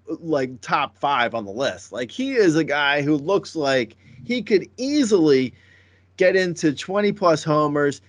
top 5 on the list. Like he is a guy who looks like he could easily get into 20 plus homers.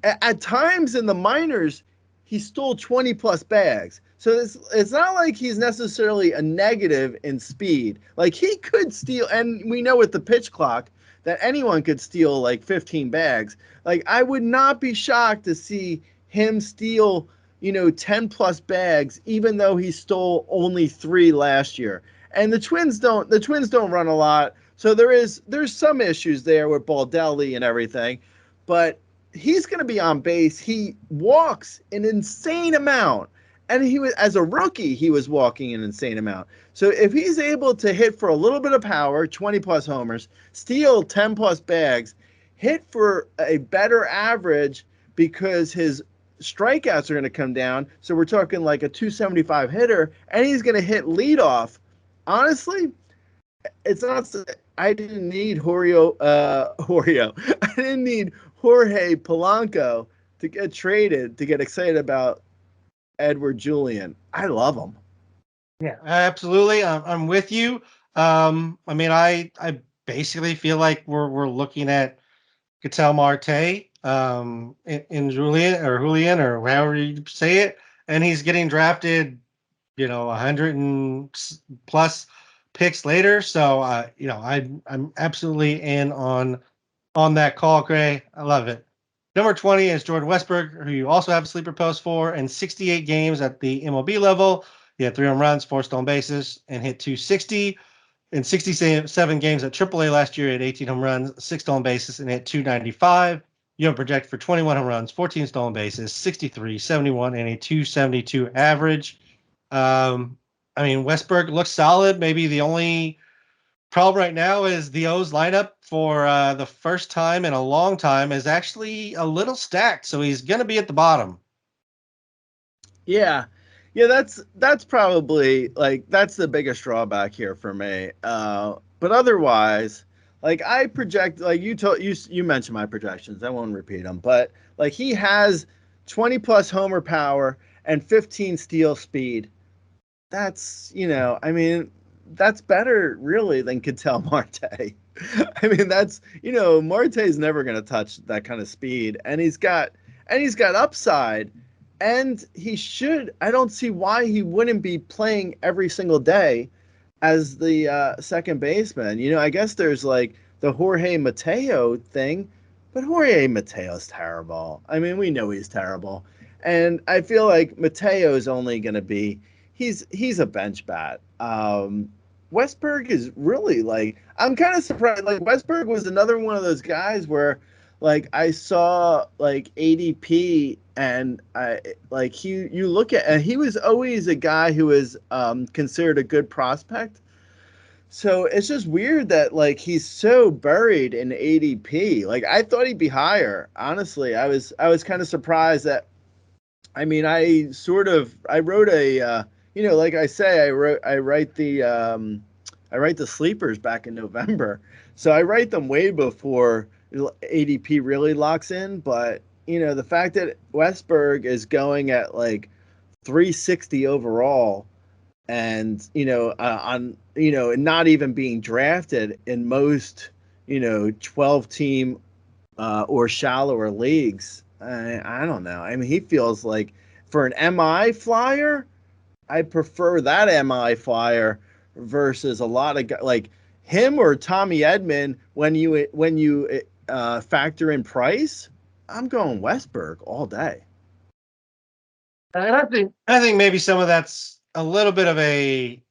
At times in the minors, he stole 20 plus bags. So it's not like he's necessarily a negative in speed. Like he could steal, and we know with the pitch clock that anyone could steal like 15 bags. Like I would not be shocked to see him steal, 10 plus bags, even though he stole only 3 last year. And the Twins don't run a lot. So there's some issues there with Baldelli and everything, but he's going to be on base. He walks an insane amount, and he was, as a rookie, he was walking an insane amount. So if he's able to hit for a little bit of power, 20 plus homers, steal 10 plus bags, hit for a better average because his strikeouts are going to come down. So we're talking like a 275 hitter, and he's going to hit leadoff. Honestly, it's not. I didn't need Jorge Polanco to get traded to get excited about Edward Julian. I love him. Yeah, absolutely. I'm with you. I mean, I basically feel like we're looking at Ketel Marte in Julian or however you say it, and he's getting drafted, 100 and plus picks later. So I'm absolutely in on that call, Gray. I love it. Number 20 is Jordan Westburg, who you also have a sleeper post for. In 68 games at the MLB level, he had 3 home runs, 4 stolen bases, and hit 260. In 67 games at AAA last year, he had 18 home runs, 6 stolen bases, and hit 295. You have projected for 21 home runs, 14 stolen bases, 63, 71, and a 272 average. I mean, Westburg looks solid. Maybe the only problem right now is the O's lineup for the first time in a long time is actually a little stacked. So he's going to be at the bottom. Yeah. Yeah, that's probably like that's the biggest drawback here for me. But otherwise, like I project, like you mentioned my projections. I won't repeat them, but like he has 20 plus homer power and 15 steal speed. That's, I mean, that's better really than Ketel Marte. I mean, that's, Marte's never going to touch that kind of speed, and he's got upside, and he should. I don't see why he wouldn't be playing every single day as the second baseman. I guess there's like the Jorge Mateo thing, but Jorge Mateo's terrible. I mean, we know he's terrible, and I feel like Mateo's only going to be he's a bench bat. Westburg is really like, I'm kind of surprised. Like Westburg was another one of those guys where like I saw like ADP and I like you look at, and he was always a guy who was considered a good prospect. So it's just weird that like he's so buried in ADP. Like I thought he'd be higher. Honestly, I was kind of surprised that. I mean, I wrote a like I say, I write the sleepers back in November. So I write them way before ADP really locks in, but the fact that Westburg is going at like 360 overall and not even being drafted in most 12 team or shallower leagues. I don't know. I mean, he feels like for an MI flyer, I prefer that MI flyer versus a lot of like him or Tommy Edman. When you factor in price, I'm going Westburg all day. And I think maybe some of that's a little bit of a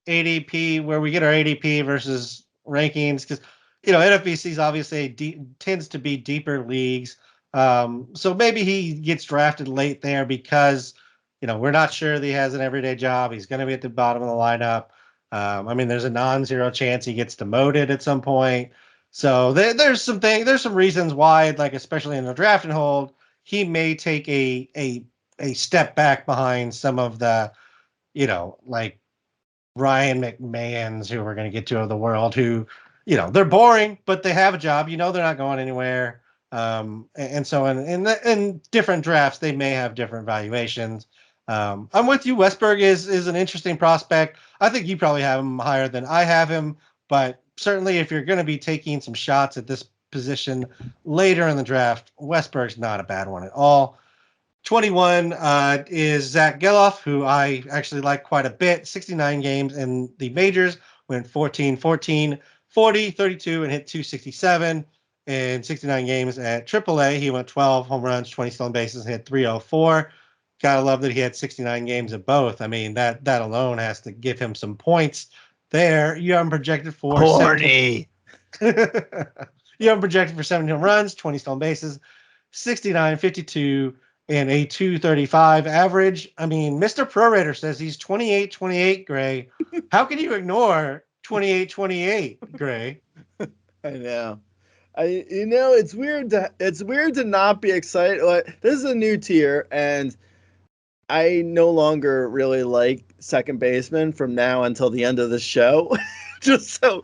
ADP where we get our ADP versus rankings because NFBC is obviously tends to be deeper leagues. So maybe he gets drafted late there because we're not sure that he has an everyday job. He's going to be at the bottom of the lineup. I mean, there's a non-zero chance he gets demoted at some point. So there's some reasons why, like especially in the draft and hold, he may take a step back behind some of the like Ryan McMahons who we're going to get to of the world who they're boring, but they have a job. They're not going anywhere. And so in different drafts, they may have different valuations. I'm with you. Westberg is an interesting prospect. I think you probably have him higher than I have him, but certainly if you're going to be taking some shots at this position later in the draft, Westberg's not a bad one at all. 21 is Zach Geloff, who I actually like quite a bit. 69 games in the majors, went 14, 14, 40, 32, and hit 267. In 69 games at AAA, he went 12 home runs, 20 stolen bases, and hit 304. Gotta love that he had 69 games of both. I mean, that alone has to give him some points there. You have him projected for Horny. you have him projected for 70 home runs, 20 stolen bases, 69, 52, and a 235 average. I mean, Mr. Prorater says he's 28-28, Gray. How can you ignore 28-28, Gray? I know. It's weird to not be excited. Like, this is a new tier, and I no longer really like second baseman from now until the end of the show. just so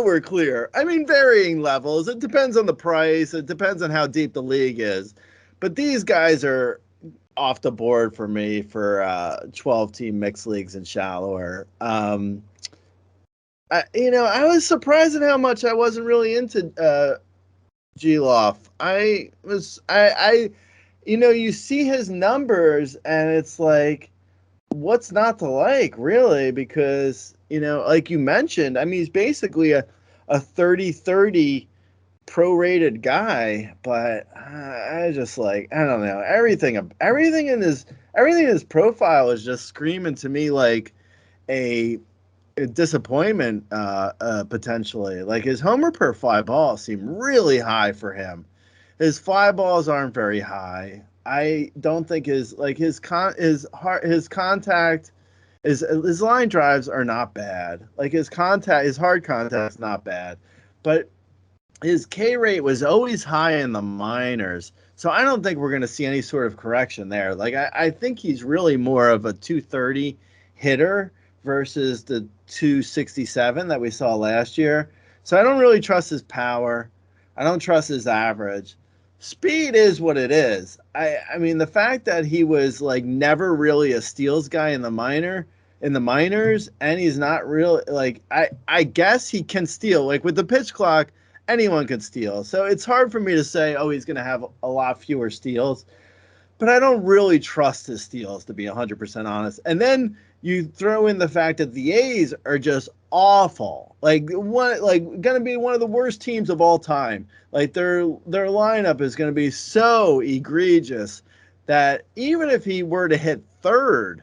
we're clear. I mean, varying levels. It depends on the price. It depends on how deep the league is. But these guys are off the board for me for 12-team mixed leagues and shallower. I was surprised at how much I wasn't really into Geloff. You see his numbers and it's like, what's not to like, really? Because, like you mentioned, I mean, he's basically a 30-30 prorated guy, but I just I don't know. Everything in his profile is just screaming to me like a disappointment, potentially. Like, his homer per fly ball seem really high for him. His fly balls aren't very high. I don't think his contact, his line drives are not bad. Like, his hard contact's not bad, but his K rate was always high in the minors. So I don't think we're going to see any sort of correction there. Like, I think he's really more of a 230 hitter versus the 267 that we saw last year. So I don't really trust his power. I don't trust his average. Speed is what it is. I mean, the fact that he was never really a steals guy in the minors, and he's not real, I guess he can steal. Like, with the pitch clock, anyone could steal. So it's hard for me to say, oh, he's going to have a lot fewer steals. But I don't really trust his steals, to be 100% honest. And then you throw in the fact that the A's are just awful. Going to be one of the worst teams of all time. Like, their lineup is going to be so egregious that even if he were to hit third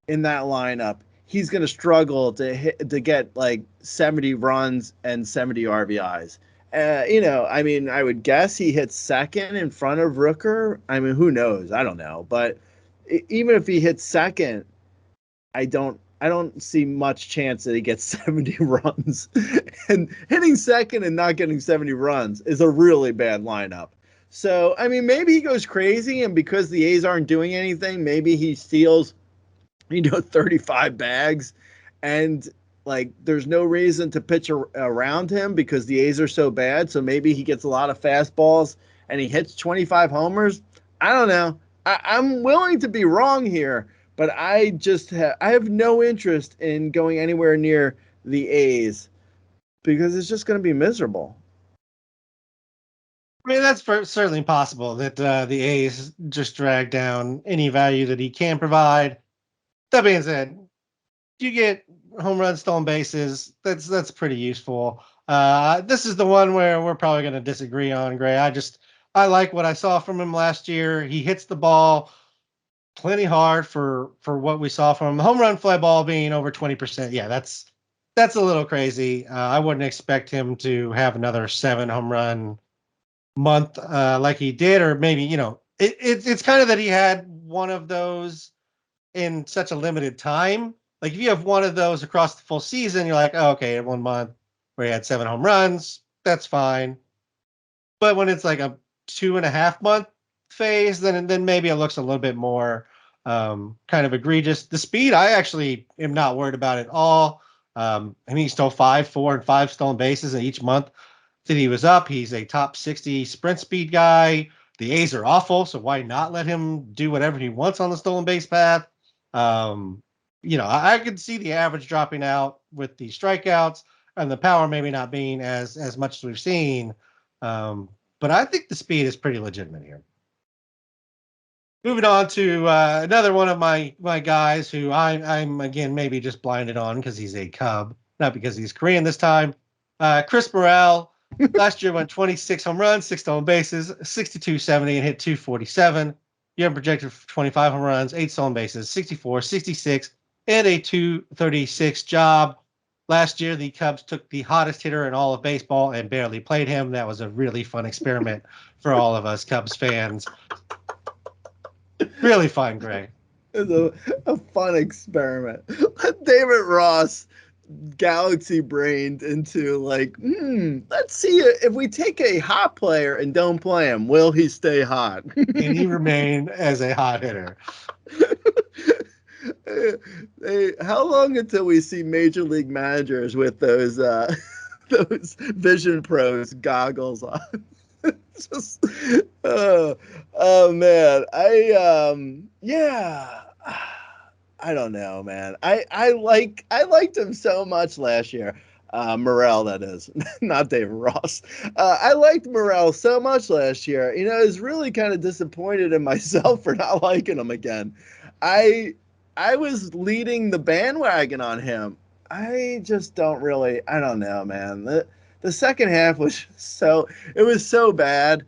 in that lineup, he's going to struggle to get 70 runs and 70 RBIs. I mean, I would guess he hits second in front of Rooker. I mean, who knows? I don't know. But even if he hits second, I don't see much chance that he gets 70 runs. And hitting second and not getting 70 runs is a really bad lineup. So, I mean, maybe he goes crazy, and because the A's aren't doing anything, maybe he steals, 35 bags, and there's no reason to pitch around him because the A's are so bad. So maybe he gets a lot of fastballs and he hits 25 homers. I don't know. I'm willing to be wrong here, but I have no interest in going anywhere near the A's because it's just going to be miserable. I mean, that's certainly possible that the A's just drag down any value that he can provide. That being said, you get home runs, stolen bases. That's pretty useful. This is the one where we're probably going to disagree on, Gray. I like what I saw from him last year. He hits the ball plenty hard for what we saw from him. The home run fly ball being over 20%. Yeah, that's a little crazy. I wouldn't expect him to have another 7 home run month like he did, or maybe, it's kind of that he had one of those in such a limited time. Like, if you have one of those across the full season, you're like, oh, okay, in 1 month where he had 7 home runs, that's fine. But when it's like a 2.5 month phase, then maybe it looks a little bit more kind of egregious. The speed, I actually am not worried about at all. He stole 5, 4, and 5 stolen bases in each month that he was up. He's a top 60 sprint speed guy. The A's are awful, so why not let him do whatever he wants on the stolen base path? I could see the average dropping out with the strikeouts and the power maybe not being as much as we've seen. But I think the speed is pretty legitimate here. Moving on to another one of my guys who I'm again maybe just blinded on because he's a Cub, not because he's Korean this time. Chris Morel last year went 26 home runs, 6 stolen bases, 62-70, and hit 247. You have projected for 25 home runs, 8 stolen bases, 64, 66, and a 236 job. Last year, the Cubs took the hottest hitter in all of baseball and barely played him. That was a really fun experiment for all of us Cubs fans. Really fun, Greg. It was a fun experiment. David Ross galaxy brained into like, let's see if we take a hot player and don't play him, will he stay hot? And he remained as a hot hitter. How long until we see major league managers with those Vision Pros goggles on? Just, oh man, I don't know, man. I liked him so much last year. Morel, that is, not David Ross. I liked Morel so much last year. I was really kind of disappointed in myself for not liking him again. I was leading the bandwagon on him. I just don't know, man. The second half was so bad.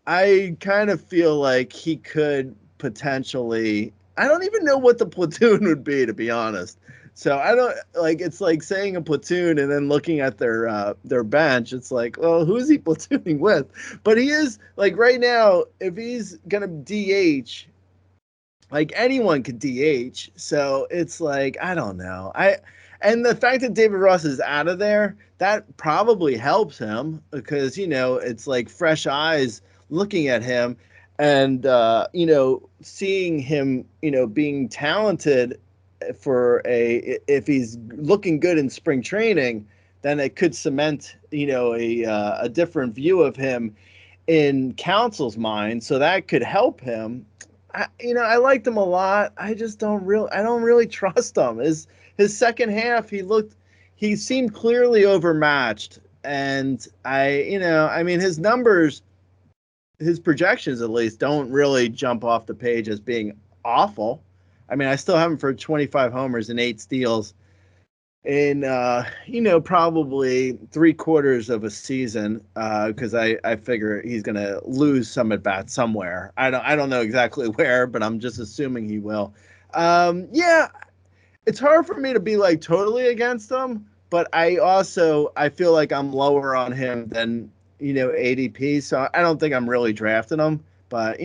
I kind of feel like he could potentially, I don't even know what the platoon would be, to be honest. So I don't it's like saying a platoon and then looking at their bench. It's like, well, who's he platooning with? But he is like right now, if he's going to DH, like anyone could DH. So it's like, I don't know. And the fact that David Ross is out of there, that probably helps him because, it's like fresh eyes looking at him and, seeing him, being talented if he's looking good in spring training, then it could cement, a different view of him in Council's mind. So that could help him. I liked him a lot. I don't really trust him. His second half, he seemed clearly overmatched. And his numbers, his projections at least, don't really jump off the page as being awful. I still have him for 25 homers and 8 steals in, probably 3/4 of a season, because I figure he's going to lose some at bats somewhere. I don't know exactly where, but I'm just assuming he will. It's hard for me to be like totally against him, but I feel like I'm lower on him than, ADP. So I don't think I'm really drafting him, but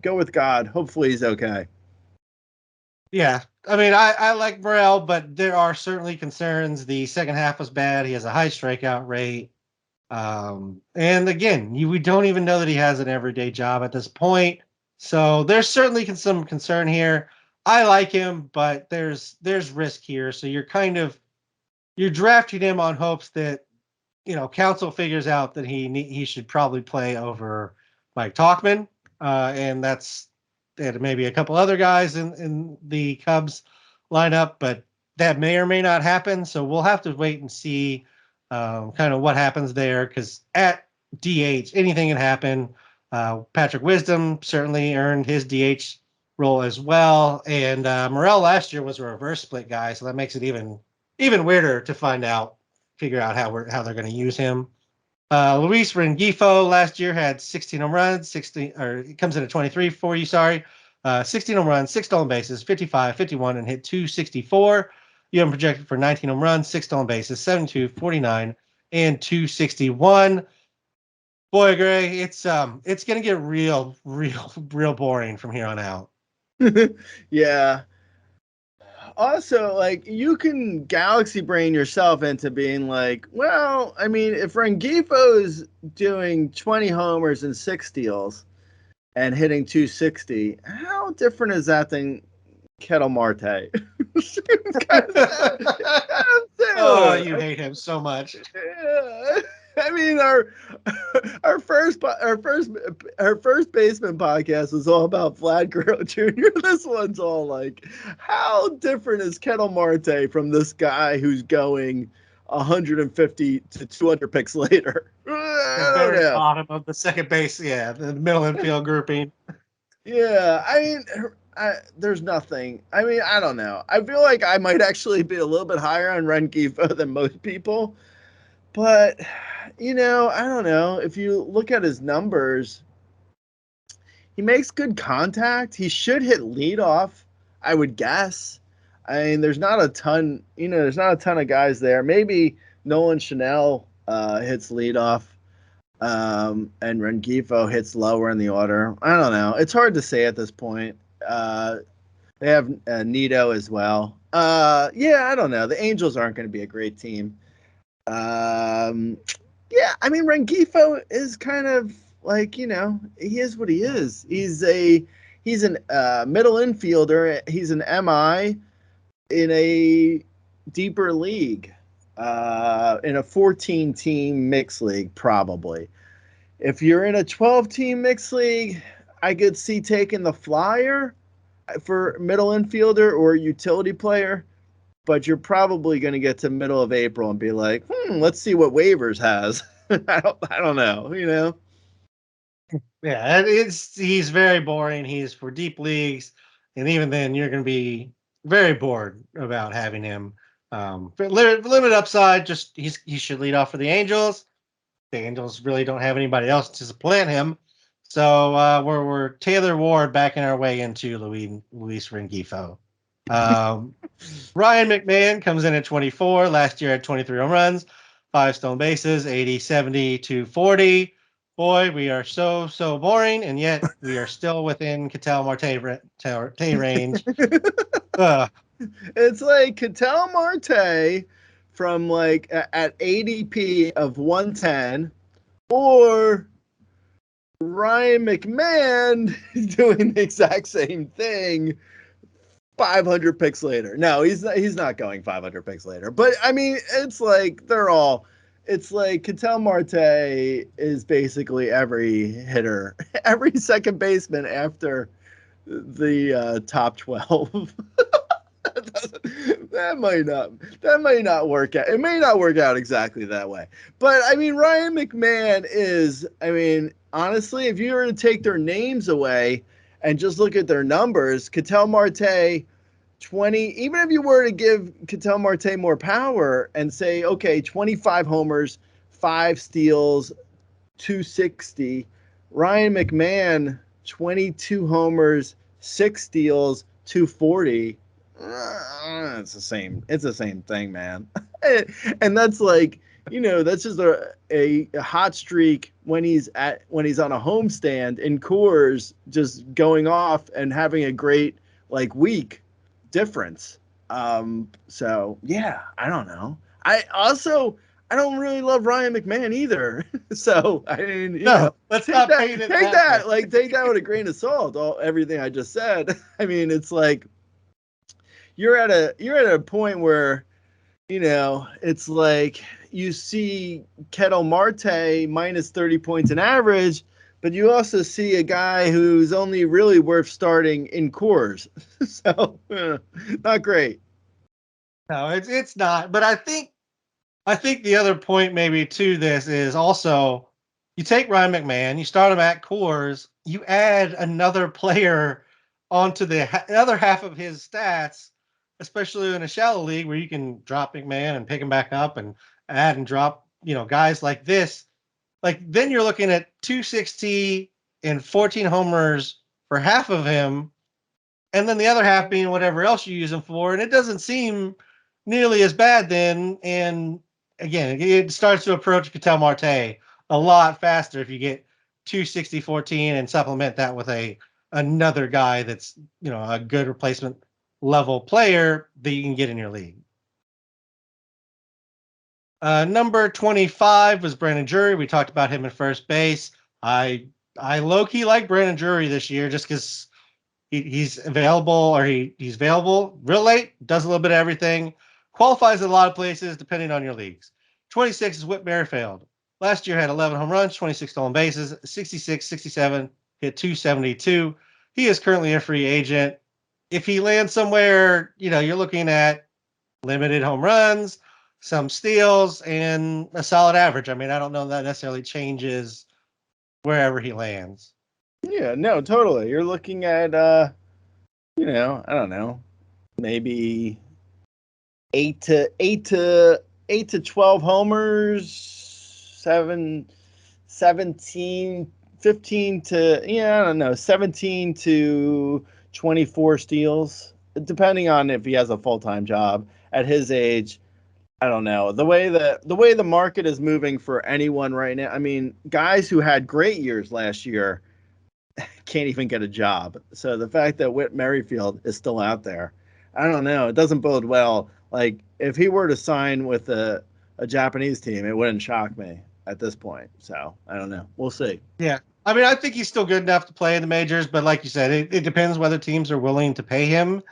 go with God. Hopefully he's okay. Yeah. I like Morel, but there are certainly concerns. The second half was bad. He has a high strikeout rate. And again, we don't even know that he has an everyday job at this point. So there's certainly some concern here. I like him, but there's risk here. So you're drafting him on hopes that, Council figures out that he should probably play over Mike Tauchman. And that's maybe a couple other guys in the Cubs lineup, but that may or may not happen. So we'll have to wait and see kind of what happens there, because at DH, anything can happen. Patrick Wisdom certainly earned his DH role as well. And Morel last year was a reverse split guy, so that makes it even weirder to figure out how they're going to use him. Luis Rengifo last year had 16 home runs, it comes in at 23 for you, sorry. 16 home runs, 6 stolen bases, 55, 51, and hit 264. You have him projected for 19 home runs, 6 stolen bases, 72, 49, and 261. Boy, Gray, it's going to get real boring from here on out. Yeah. Also, you can galaxy brain yourself into being like, well, if Rengifo's doing 20 homers and 6 steals and hitting 260, how different is that than Kettle Marte? Oh, you hate him so much. Yeah. I mean, our first baseman podcast was all about Vlad Guerrero Jr. This one's all like, how different is Kettle Marte from this guy who's going 150 to 200 picks later? The very bottom of the second base, the middle infield grouping. Yeah, I mean, there's nothing. I mean, I don't know. I feel like I might actually be a little bit higher on Rengifo than most people, but I don't know. If you look at his numbers, he makes good contact. He should hit leadoff, I would guess. I mean, there's not a ton. There's not a ton of guys there. Maybe Nolan Chanel hits leadoff. And Rengifo hits lower in the order. I don't know. It's hard to say at this point. They have Nito as well. I don't know. The Angels aren't going to be a great team. I mean, Rengifo is kind of like, he is what he is. He's an middle infielder. He's an MI in a deeper league. In a 14-team mixed league, probably. If you're in a 12-team mixed league, I could see taking the flyer for middle infielder or utility player, but you're probably going to get to middle of April and be like, let's see what waivers has. I don't know, Yeah, he's very boring. He's for deep leagues, and even then, you're going to be very bored about having him. Limited upside. Just he should lead off for the Angels. The Angels really don't have anybody else to supplant him, so we're Taylor Ward backing our way into Luis Rengifo. Ryan McMahon comes in at 24. Last year had 23 home runs, 5 stolen bases, 80, 70, 240. Boy, we are so boring, and yet we are still within Ketel Marte range. It's like Ketel Marte from like at ADP of 110, or Ryan McMahon doing the exact same thing 500 picks later. No, he's not going 500 picks later. But I mean, it's like it's like Ketel Marte is basically every hitter, every second baseman after the top 12. that might not work out. It may not work out exactly that way. But I mean, Ryan McMahon is, I mean, honestly, if you were to take their names away and just look at their numbers, Ketel Marte 20, even if you were to give Ketel Marte more power and say, okay, 25 homers, 5 steals, 260, Ryan McMahon 22 homers, 6 steals, 240. It's the same thing, man. And that's like, that's just a hot streak when he's on a homestand in Coors, just going off and having a great like week difference. So yeah, I don't know. I don't really love Ryan McMahon either. So I mean, let's take not that, take that with a grain of salt. Everything I just said. I mean, it's like you're at a point where, it's like you see Ketel Marte minus 30 points in average, but you also see a guy who's only really worth starting in Coors. So not great. No, it's not. But I think the other point maybe to this is also you take Ryan McMahon, you start him at Coors, you add another player onto the other half of his stats, especially in a shallow league where you can drop McMahon and pick him back up and add and drop, guys like this. Like then you're looking at 260 and 14 homers for half of him, and then the other half being whatever else you use him for, and it doesn't seem nearly as bad then. And again, it starts to approach Ketel Marte a lot faster if you get 260, 14 and supplement that with another guy that's a good replacement level player that you can get in your league. Number 25 was Brandon Drury. We talked about him at first base. I low-key like Brandon Drury this year just because He's available, or he's available real late, does a little bit of everything, qualifies in a lot of places depending on your leagues. 26 is Whit Merrifield. Last year had 11 home runs, 26 stolen bases, 66, 67, hit 272. He is currently a free agent. If he lands somewhere, you're looking at limited home runs, some steals, and a solid average. I mean, I don't know if that necessarily changes wherever he lands. Yeah, no, totally. You're looking at, I don't know, maybe 8 to 12 homers, 17, 15 to, I don't know, 17 to 24 steals, depending on if he has a full-time job at his age. I don't know. The way the market is moving for anyone right now. I mean, guys who had great years last year can't even get a job. So the fact that Whit Merrifield is still out there, I don't know. It doesn't bode well. Like, if he were to sign with a Japanese team, it wouldn't shock me at this point. So I don't know. We'll see. Yeah. I mean, I think he's still good enough to play in the majors, but like you said, it depends whether teams are willing to pay him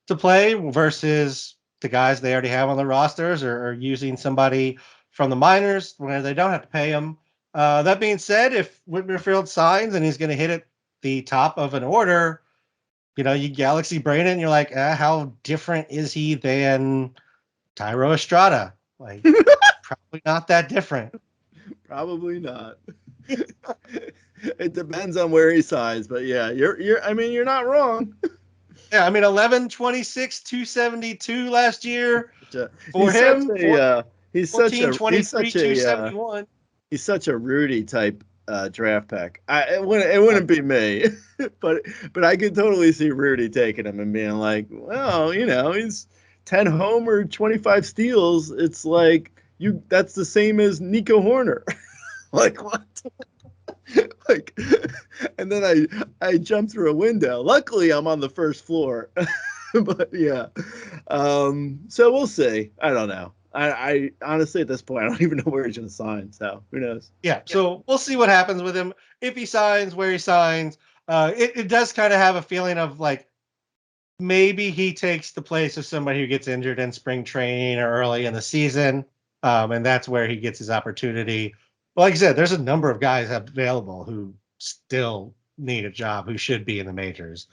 to play versus the guys they already have on their rosters, or using somebody from the minors where they don't have to pay him. That being said, if Whit Merrifield signs and he's going to hit at the top of an order, you Galaxy brain it and you're like, how different is he than Tyro Estrada? Like, probably not that different. Probably not. It depends on where he signs, but yeah, you're not wrong. Yeah, I mean, 11, 26, 272 last year for He's him. such a, he's 14, such a 23, 271. He's such a Rudy type draft pick. It wouldn't be me, but I could totally see Rudy taking him and being like, well, he's 10 homer, 25 steals. It's like that's the same as Nico Hoerner. Like, what? Like, and then I jumped through a window. Luckily, I'm on the first floor. But yeah, so we'll see. I don't know. I honestly, at this point, I don't even know where he's going to sign. So who knows? Yeah, so we'll see what happens with him. If he signs, where he signs. It does kind of have a feeling of like maybe he takes the place of somebody who gets injured in spring training or early in the season, and that's where he gets his opportunity. But like I said, there's a number of guys available who still need a job, who should be in the majors.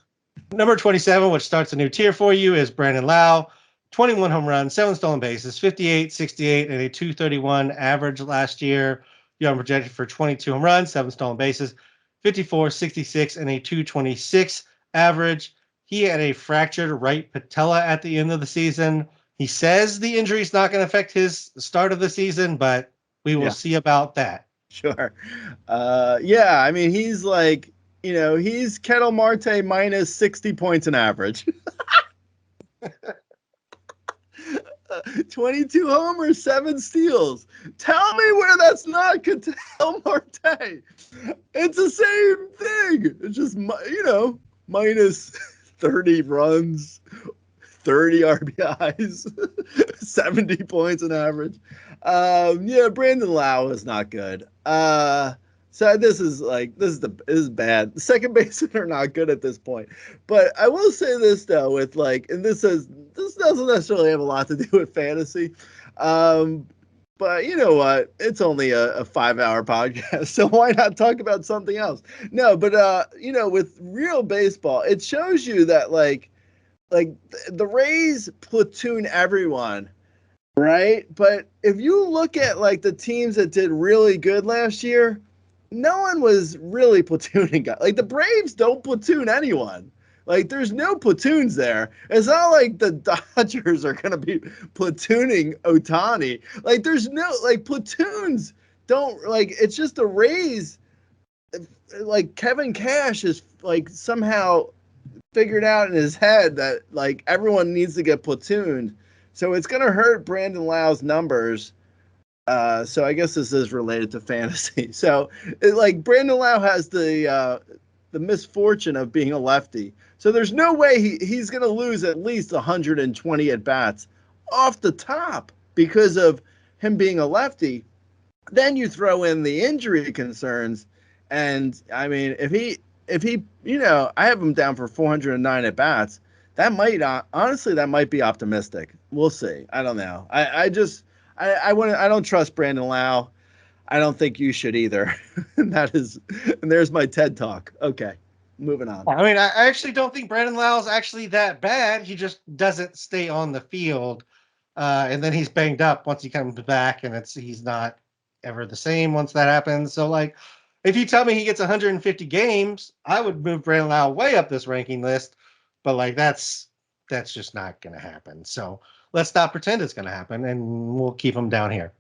Number 27, which starts a new tier for you, is Brandon Lau. 21 home runs, 7 stolen bases, 58, 68, and a 231 average last year. Young projected for 22 home runs, 7 stolen bases, 54, 66, and a 226 average. He had a fractured right patella at the end of the season. He says the injury is not going to affect his start of the season, but we will see about that. Sure. Yeah, I mean, he's like, he's Ketel Marte minus 60 points an average. 22 homers, 7 steals. Tell me where that's not Ketel Marte. It's the same thing. It's just, minus 30 runs, 30 RBIs, 70 points an average. Yeah, Brandon Lau is not good. So this is bad. The second basemen are not good at this point. But I will say this though, with and this doesn't necessarily have a lot to do with fantasy. But you know what? It's only a 5-hour podcast, so why not talk about something else? No, but with real baseball, it shows you that like the Rays platoon everyone, right? But if you look at the teams that did really good last year, no one was really platooning guys. Like the Braves don't platoon anyone. Like there's no platoons there. It's not like the Dodgers are going to be platooning Ohtani. Like there's no platoons don't it's just the Rays. Like Kevin Cash is somehow figured out in his head that everyone needs to get platooned. So it's going to hurt Brandon Lau's numbers. So I guess this is related to fantasy. So Brandon Lau has the misfortune of being a lefty. So there's no way he's going to lose at least 120 at bats off the top because of him being a lefty. Then you throw in the injury concerns. And I mean, if if he, I have him down for 409 at bats. That might honestly, that might be optimistic. We'll see. I don't know. I don't trust Brandon Lau. I don't think you should either. And there's my TED talk. Okay, moving on. I mean, I actually don't think Brandon Lau is actually that bad. He just doesn't stay on the field. And then he's banged up once he comes back, and he's not ever the same once that happens. So, like, if you tell me he gets 150 games, I would move Brandon Lau way up this ranking list. But like, that's just not going to happen. So let's not pretend it's going to happen, and we'll keep him down here.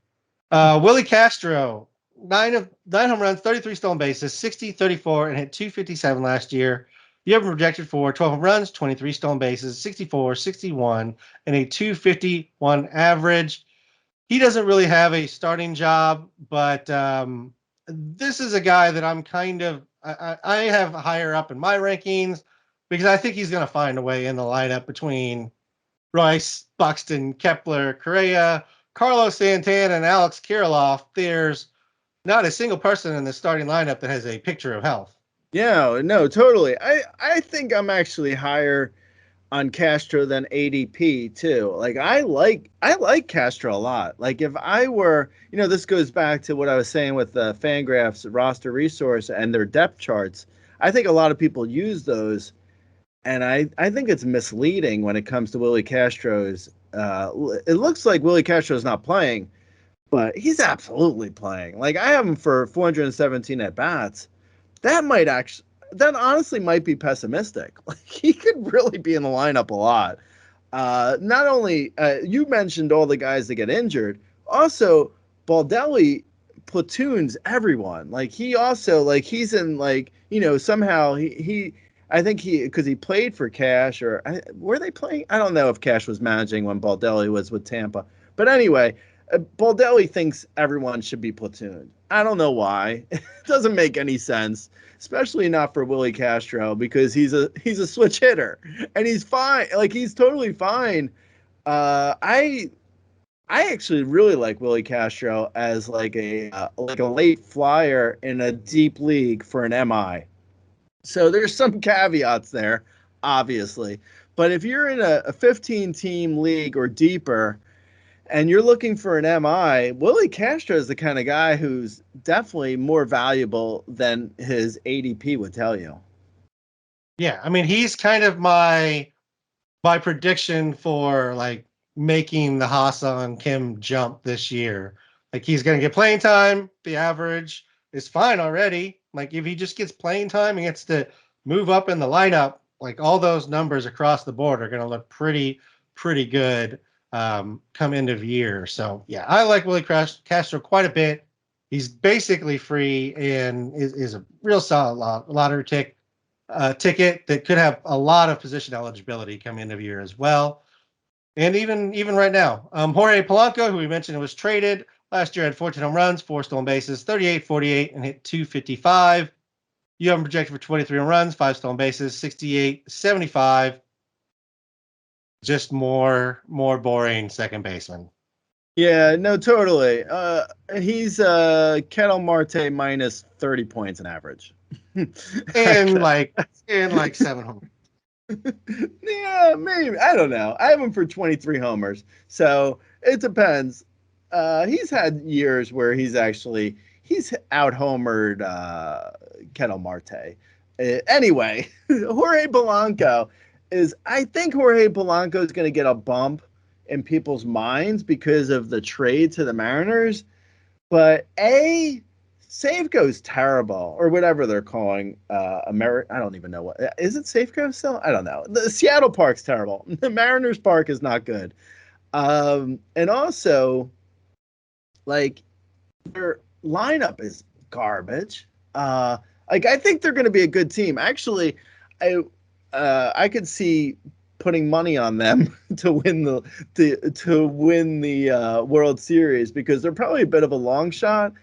Willie Castro, nine home runs, 33 stolen bases, 60, 34, and hit 257 last year. You have him projected for 12 home runs, 23 stolen bases, 64, 61, and a 251 average. He doesn't really have a starting job, but this is a guy that I'm I have higher up in my rankings because I think he's going to find a way in the lineup between Royce, Buxton, Kepler, Correa, Carlos Santana, and Alex Kirilloff. There's not a single person in the starting lineup that has a picture of health. Yeah, no, totally. I think I'm actually higher on Castro than ADP too. Like I like Castro a lot. Like if I were, this goes back to what I was saying with the Fangraphs roster resource and their depth charts. I think a lot of people use those, and I think it's misleading when it comes to Willie Castro's. It looks like Willie Castro's not playing, but he's absolutely playing. Like I have him for 417 at bats. That honestly might be pessimistic. Like he could really be in the lineup a lot. Not only you mentioned all the guys that get injured, also Baldelli platoons everyone. Like he also he's in somehow he I think because he played for Cash were they playing? I don't know if Cash was managing when Baldelli was with Tampa, but anyway. Baldelli thinks everyone should be platooned. I don't know why. It doesn't make any sense, especially not for Willie Castro because he's a switch hitter and he's fine. Like he's totally fine. I actually really like Willie Castro as like a late flyer in a deep league for an MI. So there's some caveats there, obviously. But if you're in a 15-team league or deeper, and you're looking for an MI, Willie Castro is the kind of guy who's definitely more valuable than his ADP would tell you. Yeah, I mean, he's kind of my prediction for like making the Ha-Seong Kim jump this year. Like he's going to get playing time. The average is fine already. Like if he just gets playing time and gets to move up in the lineup, like all those numbers across the board are going to look pretty good come end of year. So yeah, I like Willie Castro quite a bit. He's basically free and is a real solid lottery ticket that could have a lot of position eligibility come end of year as well. And even right now, Jorge Polanco, who we mentioned was traded last year, had 14 home runs, 4 stolen bases, 38, 48, and hit 255. You have him projected for 23 home runs, 5 stolen bases, 68, 75. Just more boring second baseman. Yeah, no, totally. He's Kettle Marte minus 30 points in average. and like 7 homers. Yeah, maybe. I don't know. I have him for 23 homers. So it depends. He's had years where he's out homered Kettle Marte. Anyway, Jorge Polanco I think Jorge Polanco is going to get a bump in people's minds because of the trade to the Mariners. But Safeco's terrible, or whatever they're calling I don't even know what is it. Safeco still? I don't know. The Seattle Park's terrible. The Mariners Park is not good. And also, like their lineup is garbage. I think they're going to be a good team. Actually, I could see putting money on them to win the World Series because they're probably a bit of a long shot,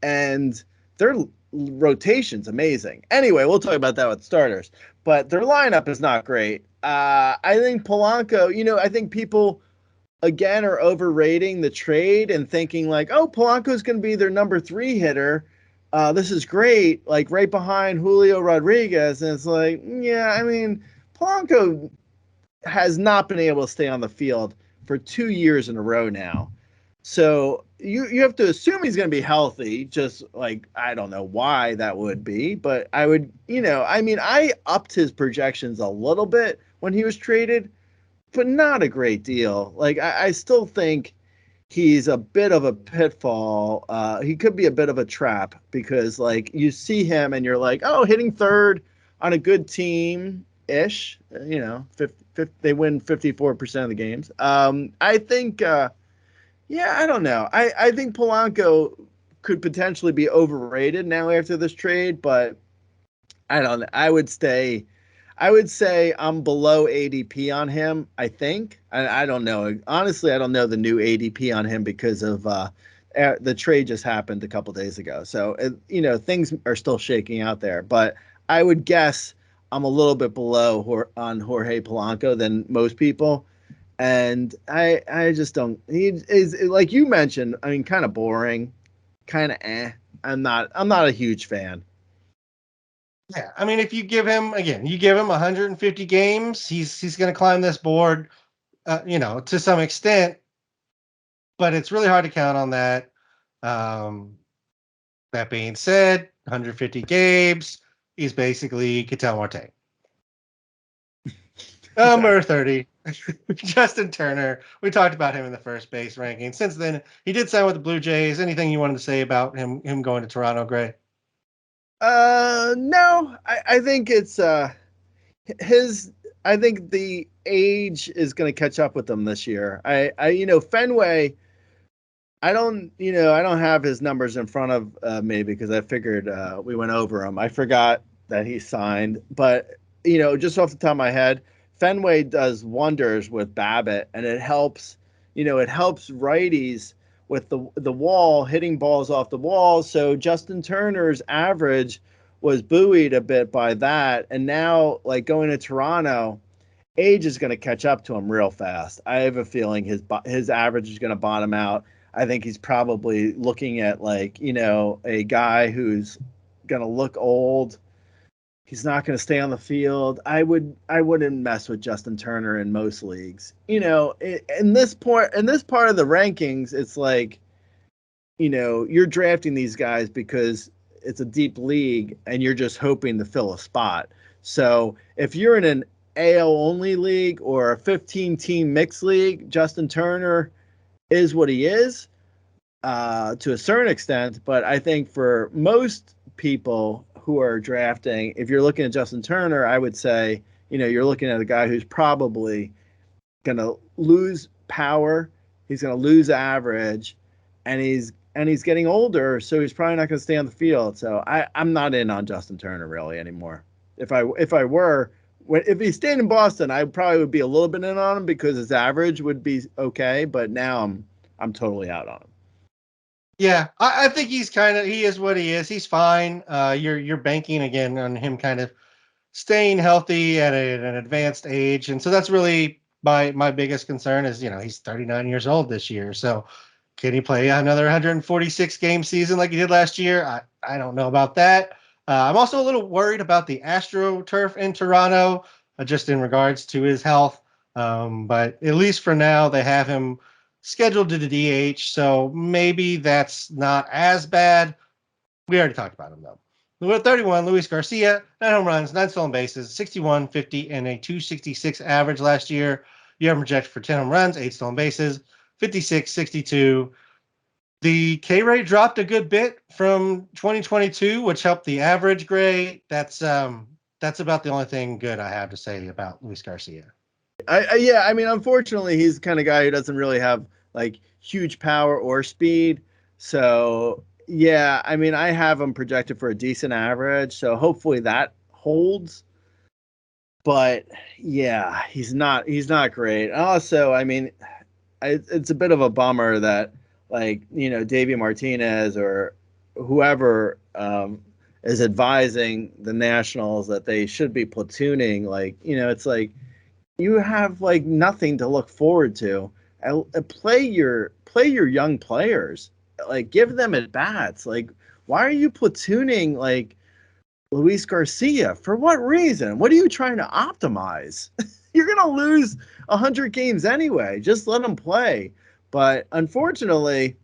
and their rotation's amazing. Anyway, we'll talk about that with starters, but their lineup is not great. I think Polanco, I think people again are overrating the trade and thinking like, oh, Polanco's going to be their number 3 hitter. this is great, like right behind Julio Rodriguez. And it's like, yeah, I mean, Polanco has not been able to stay on the field for 2 years in a row now. So you have to assume he's going to be healthy. Just like, I don't know why that would be, but I would, I mean, I upped his projections a little bit when he was traded, but not a great deal. Like, I still think he's a bit of a pitfall. He could be a bit of a trap because, like, you see him and you're like, oh, hitting third on a good team ish. 50, they win 54% of the games. I think, yeah, I don't know. I think Polanco could potentially be overrated now after this trade, but I don't know. I would say I'm below ADP on him, I think. I don't know. Honestly, I don't know the new ADP on him because of the trade just happened a couple days ago. So, things are still shaking out there. But I would guess I'm a little bit below on Jorge Polanco than most people. And I just don't. He is, like you mentioned, I mean, kind of boring, kind of eh. I'm not a huge fan. Yeah, I mean, if you give him 150 games, he's going to climb this board, to some extent. But it's really hard to count on that. Um, that being said, 150 games, he's basically Ketel Marte. Number 30, Justin Turner. We talked about him in the first base ranking. Since then, he did sign with the Blue Jays. Anything you wanted to say about him going to Toronto, Gray? No, I think it's his. I think the age is going to catch up with him this year. Fenway. I don't have his numbers in front of me because I figured we went over them. I forgot that he signed, but just off the top of my head, Fenway does wonders with Babbitt, and it helps. It helps righties with the wall, hitting balls off the wall. So Justin Turner's average was buoyed a bit by that, and now, like, going to Toronto, age is going to catch up to him real fast. I have a feeling his average is going to bottom out. I think he's probably looking at, like, a guy who's going to look old. He's not going to stay on the field. I wouldn't mess with Justin Turner in most leagues. In this part of the rankings, it's like, you're drafting these guys because it's a deep league and you're just hoping to fill a spot. So if you're in an AL only league or a 15-team mixed league, Justin Turner is what he is to a certain extent. But I think for most people who are drafting, if you're looking at Justin Turner, I would say, you're looking at a guy who's probably going to lose power. He's going to lose average, and he's getting older, so he's probably not going to stay on the field. So I'm not in on Justin Turner really anymore. If he stayed in Boston, I probably would be a little bit in on him because his average would be okay. But now I'm totally out on him. Yeah, I think he is what he is. He's fine. You're banking again on him kind of staying healthy at an advanced age, and so that's really my biggest concern is, he's 39 years old this year. So can he play another 146 game season like he did last year? I don't know about that. I'm also a little worried about the AstroTurf in Toronto, just in regards to his health. But at least for now, they have him scheduled to the DH, so maybe that's not as bad. We already talked about him, though. We're at 31, Luis Garcia, 9 home runs, 9 stolen bases, 61, 50, and a 266 average last year. You have him projected for 10 home runs, 8 stolen bases, 56, 62. The K rate dropped a good bit from 2022, which helped the average grade. That's about the only thing good I have to say about Luis Garcia. I mean, unfortunately, he's the kind of guy who doesn't really have, like, huge power or speed. So yeah, I mean, I have him projected for a decent average, so hopefully that holds. But yeah, he's not great. Also, I mean, it's a bit of a bummer that, like, Davey Martinez or whoever is advising the Nationals that they should be platooning. Like, it's like you have, like, nothing to look forward to. Play your young players, like, give them at bats. Like, why are you platooning like Luis Garcia? For what reason? What are you trying to optimize? You're going to lose 100 games anyway. Just let him play. But unfortunately,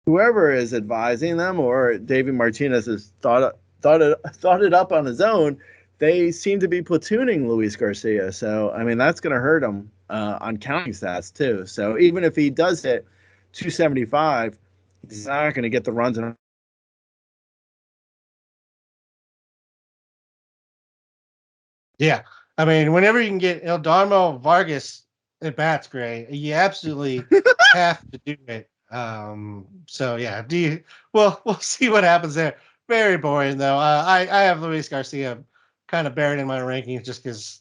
whoever is advising them or David Martinez has thought it up on his own, they seem to be platooning Luis Garcia. So, I mean, that's going to hurt him on counting stats too. So even if he does hit 275, he's not going to get the runs in. Yeah. I mean, whenever you can get Eldarmo Vargas at bats, Gray, you absolutely have to do it. So yeah, we'll see what happens there. Very boring though. I have Luis Garcia kind of buried in my rankings just because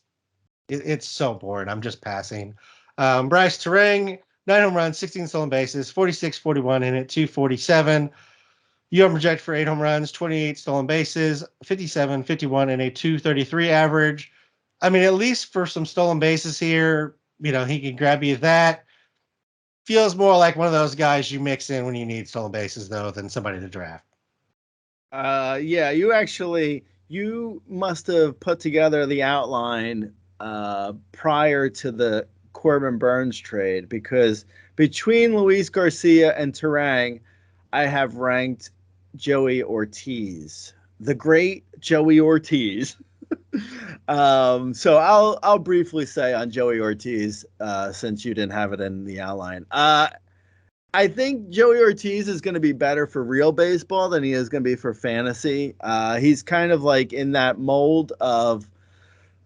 it's so boring. I'm just passing. Bryce Terang, 9 home runs, 16 stolen bases, 46, 41 in it, 247. You have projected for 8 home runs, 28 stolen bases, 57, 51 and a 233 average. I mean, at least for some stolen bases here, he can grab you that. Feels more like one of those guys you mix in when you need stolen bases, though, than somebody to draft. Yeah, you must have put together the outline prior to the Corbin Burns trade, because between Luis Garcia and Terang, I have ranked Joey Ortiz, the great Joey Ortiz. So I'll briefly say on Joey Ortiz, since you didn't have it in the outline. I think Joey Ortiz is going to be better for real baseball than he is going to be for fantasy. He's kind of like in that mold of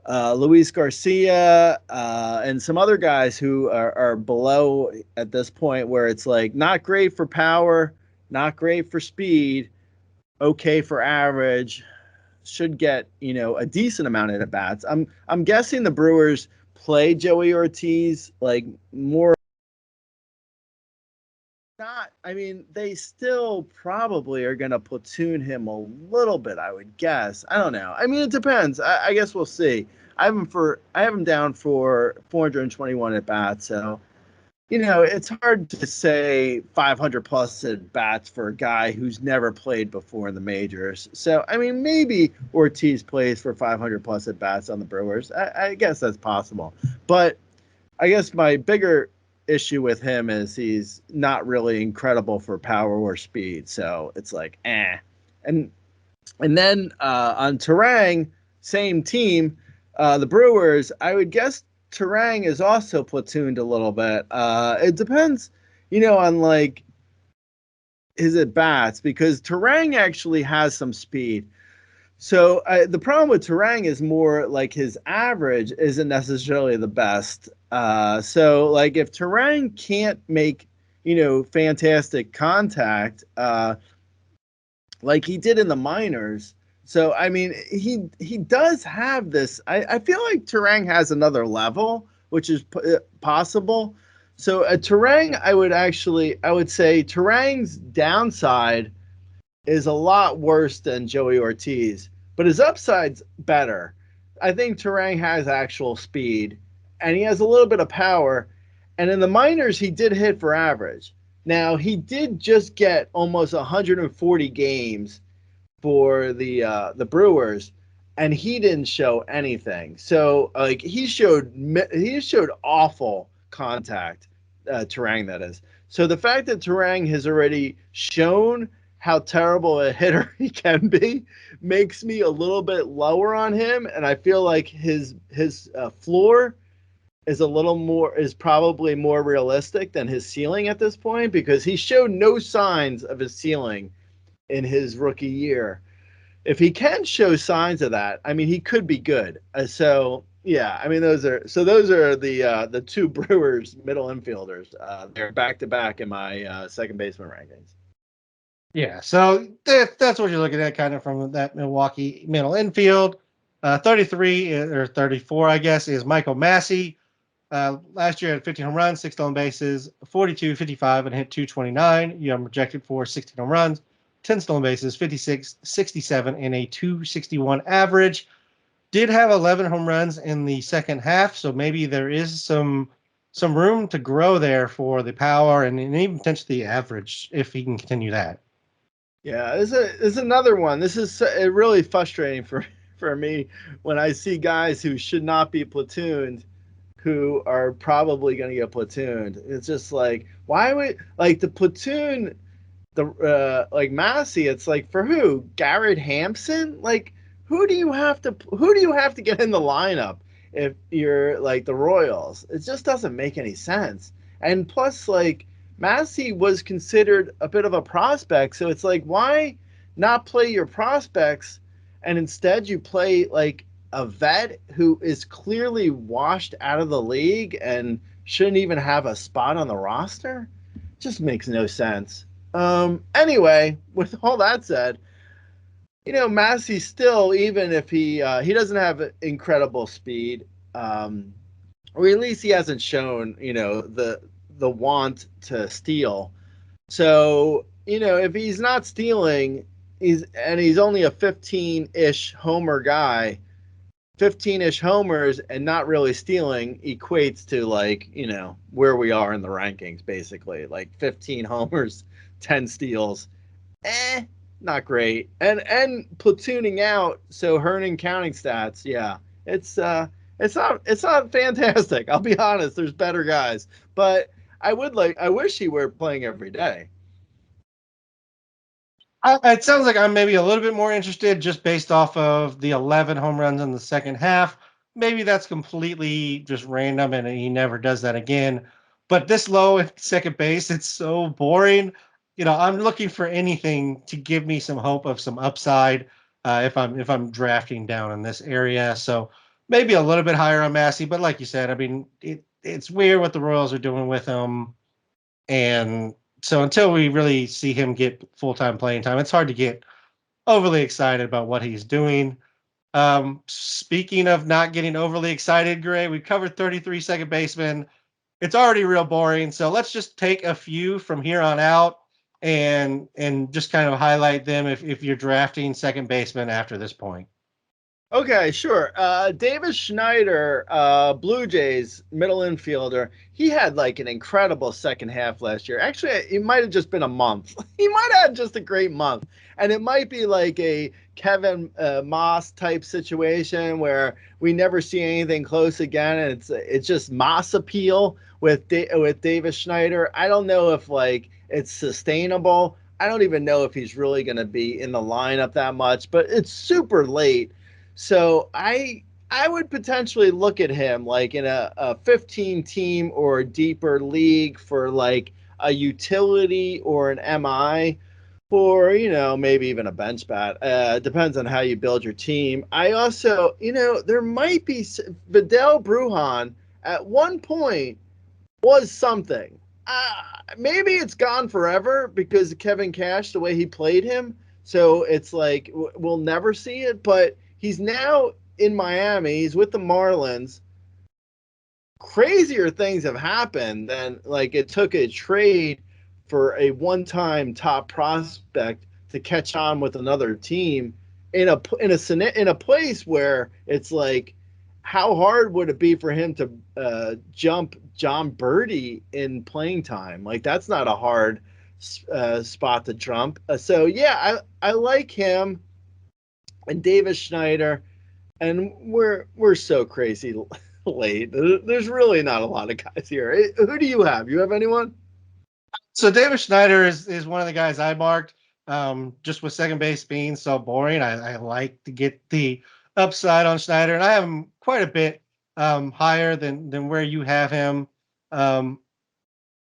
Luis Garcia and some other guys who are below at this point, where it's like not great for power, not great for speed, okay for average, should get a decent amount of at bats. I'm guessing the Brewers play Joey Ortiz like more. Not, I mean, they still probably are going to platoon him a little bit, I would guess. I don't know. I mean, it depends. I guess we'll see. I have him down for 421 at bats. So, it's hard to say 500 plus at bats for a guy who's never played before in the majors. So, I mean, maybe Ortiz plays for 500 plus at bats on the Brewers. I guess that's possible. But I guess my bigger issue with him is he's not really incredible for power or speed. So it's like, eh. And then on Terang, same team, the Brewers, I would guess Terang is also platooned a little bit. It depends, on like his at bats, because Terang actually has some speed. So the problem with Terang is more like his average isn't necessarily the best. So like if Terang can't make, fantastic contact, like he did in the minors. So, I mean, he does have this. I feel like Terang has another level, which is possible. So Terang, I would say Terang's downside is a lot worse than Joey Ortiz, but his upside's better. I think Terang has actual speed, and he has a little bit of power. And in the minors, he did hit for average. Now, he did just get almost 140 games for the Brewers, and he didn't show anything. So, like, he showed awful contact, Terang, that is. So the fact that Terang has already shown how terrible a hitter he can be makes me a little bit lower on him, and I feel like his floor is probably more realistic than his ceiling at this point, because he showed no signs of his ceiling in his rookie year. If he can show signs of that, I mean, he could be good. So yeah, I mean, those are the two Brewers middle infielders. They're back to back in my second baseman rankings. Yeah, so that's what you're looking at, kind of from that Milwaukee middle infield. 33 or 34, I guess, is Michael Massey. Last year had 15 home runs, 6 stolen bases, 42, 55, and hit 229. You have projected for 16 home runs, 10 stolen bases, 56, 67, and a 261 average. Did have 11 home runs in the second half, so maybe there is some room to grow there for the power and even potentially the average if he can continue that. Yeah, this is another one. This is really frustrating for me when I see guys who should not be platooned who are probably going to get platooned. It's just like, why would like the platoon the like Massey? It's like, for who? Garrett Hampson? Like, who do you have to get in the lineup if you're like the Royals? It just doesn't make any sense. And plus, like, Massey was considered a bit of a prospect, so it's like, why not play your prospects and instead you play like a vet who is clearly washed out of the league and shouldn't even have a spot on the roster? Just makes no sense. Anyway, with all that said, Massey still, even if he doesn't have incredible speed, or at least he hasn't shown, the want to steal. So, if he's not stealing, he's only a 15-ish homer guy. 15-ish homers and not really stealing equates to, like, where we are in the rankings, basically. Like 15 homers, 10 steals. Not great. And platooning out, so Hernan counting stats, yeah. It's not fantastic. I'll be honest, there's better guys. But I wish he were playing every day. It sounds like I'm maybe a little bit more interested just based off of the 11 home runs in the second half. Maybe that's completely just random and he never does that again. But this low at second base, it's so boring. I'm looking for anything to give me some hope of some upside if I'm drafting down in this area. So maybe a little bit higher on Massey, but like you said, I mean, it's weird what the Royals are doing with him. And so until we really see him get full-time playing time, it's hard to get overly excited about what he's doing. Speaking of not getting overly excited, Gray, we covered 33 second basemen. It's already real boring. So let's just take a few from here on out and just kind of highlight them if you're drafting second baseman after this point. Okay, sure. Davis Schneider, Blue Jays middle infielder. He had like an incredible second half last year. Actually, it might have just been a month. He might have had just a great month, and it might be like a Kevin Moss type situation where we never see anything close again, and it's just Moss appeal with Davis Schneider. I don't know if like it's sustainable. I don't even know if he's really going to be in the lineup that much, but it's super late. So I would potentially look at him like in a 15 team or deeper league for like a utility or an MI, or maybe even a bench bat. Depends on how you build your team. I also, there might be Vidal Brujan at one point was something. Maybe it's gone forever because of Kevin Cash, the way he played him. So it's like we'll never see it, but he's now in Miami. He's with the Marlins. Crazier things have happened than like it took a trade for a one-time top prospect to catch on with another team in a place where it's like, how hard would it be for him to jump John Birdie in playing time? Like, that's not a hard spot to jump. So yeah, I like him and Davis Schneider, and we're so crazy late. There's really not a lot of guys here. Who do you have? You have anyone? So David Schneider is one of the guys I marked. Just with second base being so boring, I like to get the upside on Schneider, and I have him quite a bit higher than where you have him. Um,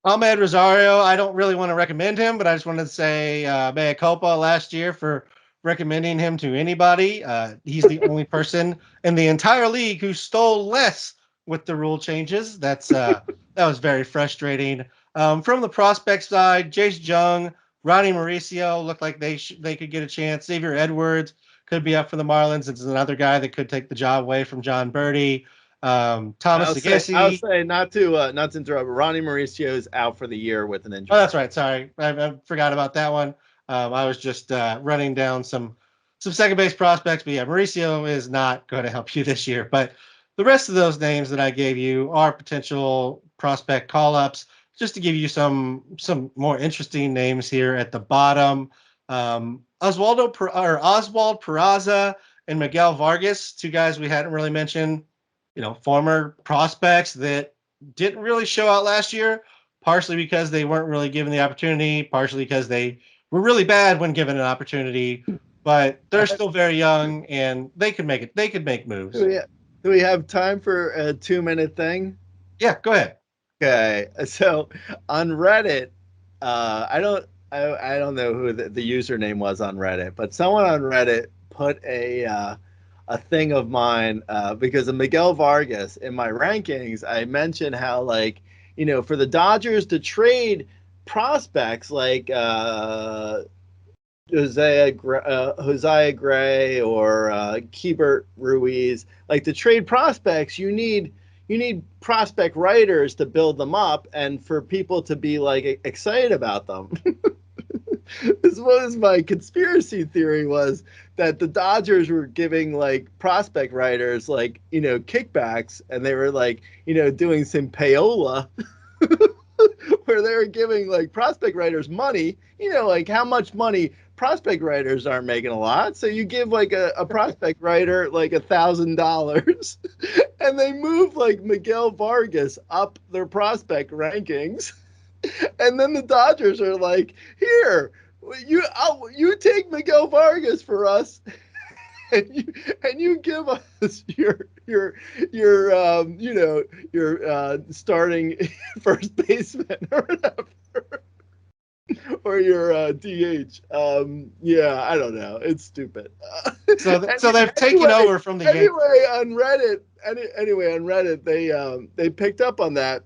Ahmed Rosario, I don't really want to recommend him, but I just wanted to say mea culpa last year for recommending him to anybody. He's the only person in the entire league who stole less with the rule changes. That was very frustrating. From the prospect side, Jace Jung, Ronnie Mauricio looked like they could get a chance. Xavier Edwards could be up for the Marlins. It's another guy that could take the job away from John Birdie. Thomas I'll Agassi. say not to interrupt. Ronnie Mauricio is out for the year with an Oh, injury. that's right. Sorry, I forgot about that one. I was just running down some second base prospects, but yeah, Mauricio is not going to help you this year. But the rest of those names that I gave you are potential prospect call ups. Just to give you some more interesting names here at the bottom. Oswald Peraza and Miguel Vargas, two guys we hadn't really mentioned, former prospects that didn't really show out last year, partially because they weren't really given the opportunity, partially because they were really bad when given an opportunity, but they're still very young and they could make it. They could make moves. Do we have time for a 2-minute thing? Yeah, go ahead. Okay, so on Reddit, I don't know who the username was on Reddit, but someone on Reddit put a thing of mine because of Miguel Vargas in my rankings. I mentioned how for the Dodgers to trade prospects like Josiah Gray or Keibert Ruiz, like to trade prospects, you need prospect writers to build them up and for people to be like excited about them. This was my conspiracy theory, was that the Dodgers were giving like prospect writers kickbacks, and they were doing some payola where they were giving like prospect writers money, like how much money prospect writers aren't making a lot. So you give like a prospect writer like $1,000 and they move like Miguel Vargas up their prospect rankings. And then the Dodgers are like, here, you take Miguel Vargas for us, and you give us your starting first baseman or whatever, or your DH. Yeah, I don't know. It's stupid. So they've taken over from the Yankees. Anyway, on Reddit, they picked up on that,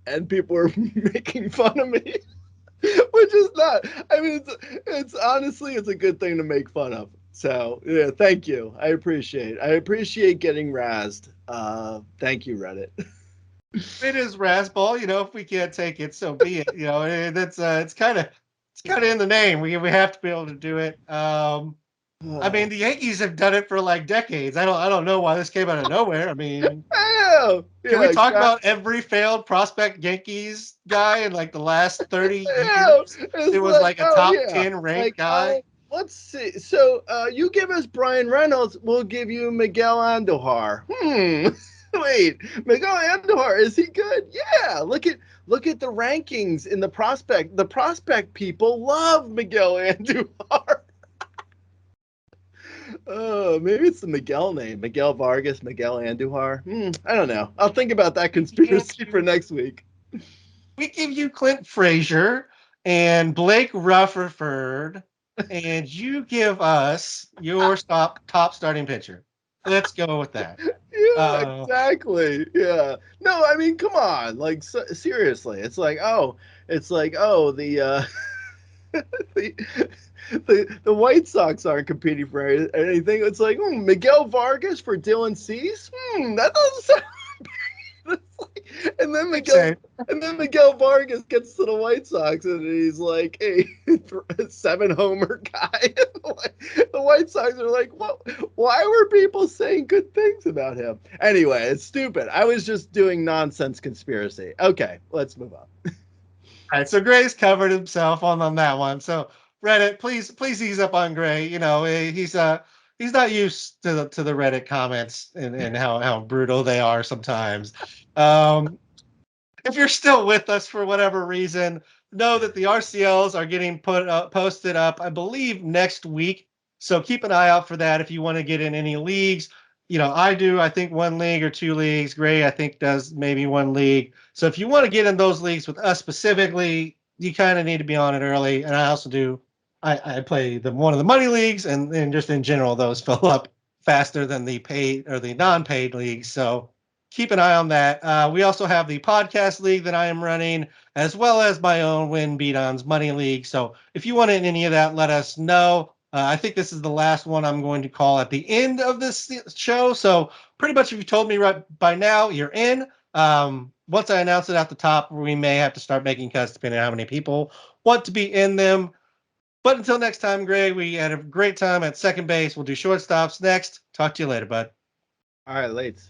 and people were making fun of me, which is not. I mean, it's honestly, it's a good thing to make fun of. So yeah, thank you. I appreciate getting razzed. Thank you, Reddit. It is Razzball. If we can't take it, so be it. That's it's kind of in the name. We have to be able to do it. I mean, the Yankees have done it for like decades. I don't know why this came out of nowhere. I mean, can we talk about every failed prospect Yankees guy in like the last 30 years? It was like a top 10 ranked guy. Let's see. So you give us Brian Reynolds, we'll give you Miguel Andujar. Wait, Miguel Andujar, is he good? Yeah. Look at the rankings in the prospect. The prospect people love Miguel Andujar. Maybe it's the Miguel name. Miguel Vargas, Miguel Andujar. I don't know. I'll think about that conspiracy for next week. We give you Clint Frazier and Blake Rutherford, and you give us your top starting pitcher. Let's go with that. Yeah, exactly. Yeah. No, I mean, come on. Like, seriously. It's like, the the White Sox aren't competing for anything. It's like, Miguel Vargas for Dylan Cease? That doesn't sound bad. And then Miguel Vargas gets to the White Sox and he's like a 7-homer guy. The White Sox are like, what? Why were people saying good things about him? Anyway, it's stupid. I was just doing nonsense conspiracy. Okay, let's move on. All right, so Gray's covered himself on that one. So Reddit, please ease up on Gray. He's not used to the Reddit comments and how brutal they are sometimes. If you're still with us for whatever reason, know that the RCLs are getting posted up, I believe, next week. So keep an eye out for that if you want to get in any leagues. I do, I think, 1 league or 2 leagues. Gray, I think, does maybe 1 league. So if you want to get in those leagues with us specifically, you kind of need to be on it early. And I also do. I play one of the money leagues, and just in general, those fill up faster than the paid or the non-paid leagues. So keep an eye on that. We also have the podcast league that I am running, as well as my own Win Beat-On's Money League. So if you want in any of that, let us know. I think this is the last one I'm going to call at the end of this show. So pretty much if you told me right by now, you're in. Once I announce it at the top, we may have to start making cuts depending on how many people want to be in them. But until next time, Greg, we had a great time at second base. We'll do shortstops next. Talk to you later, bud. All right, Lates.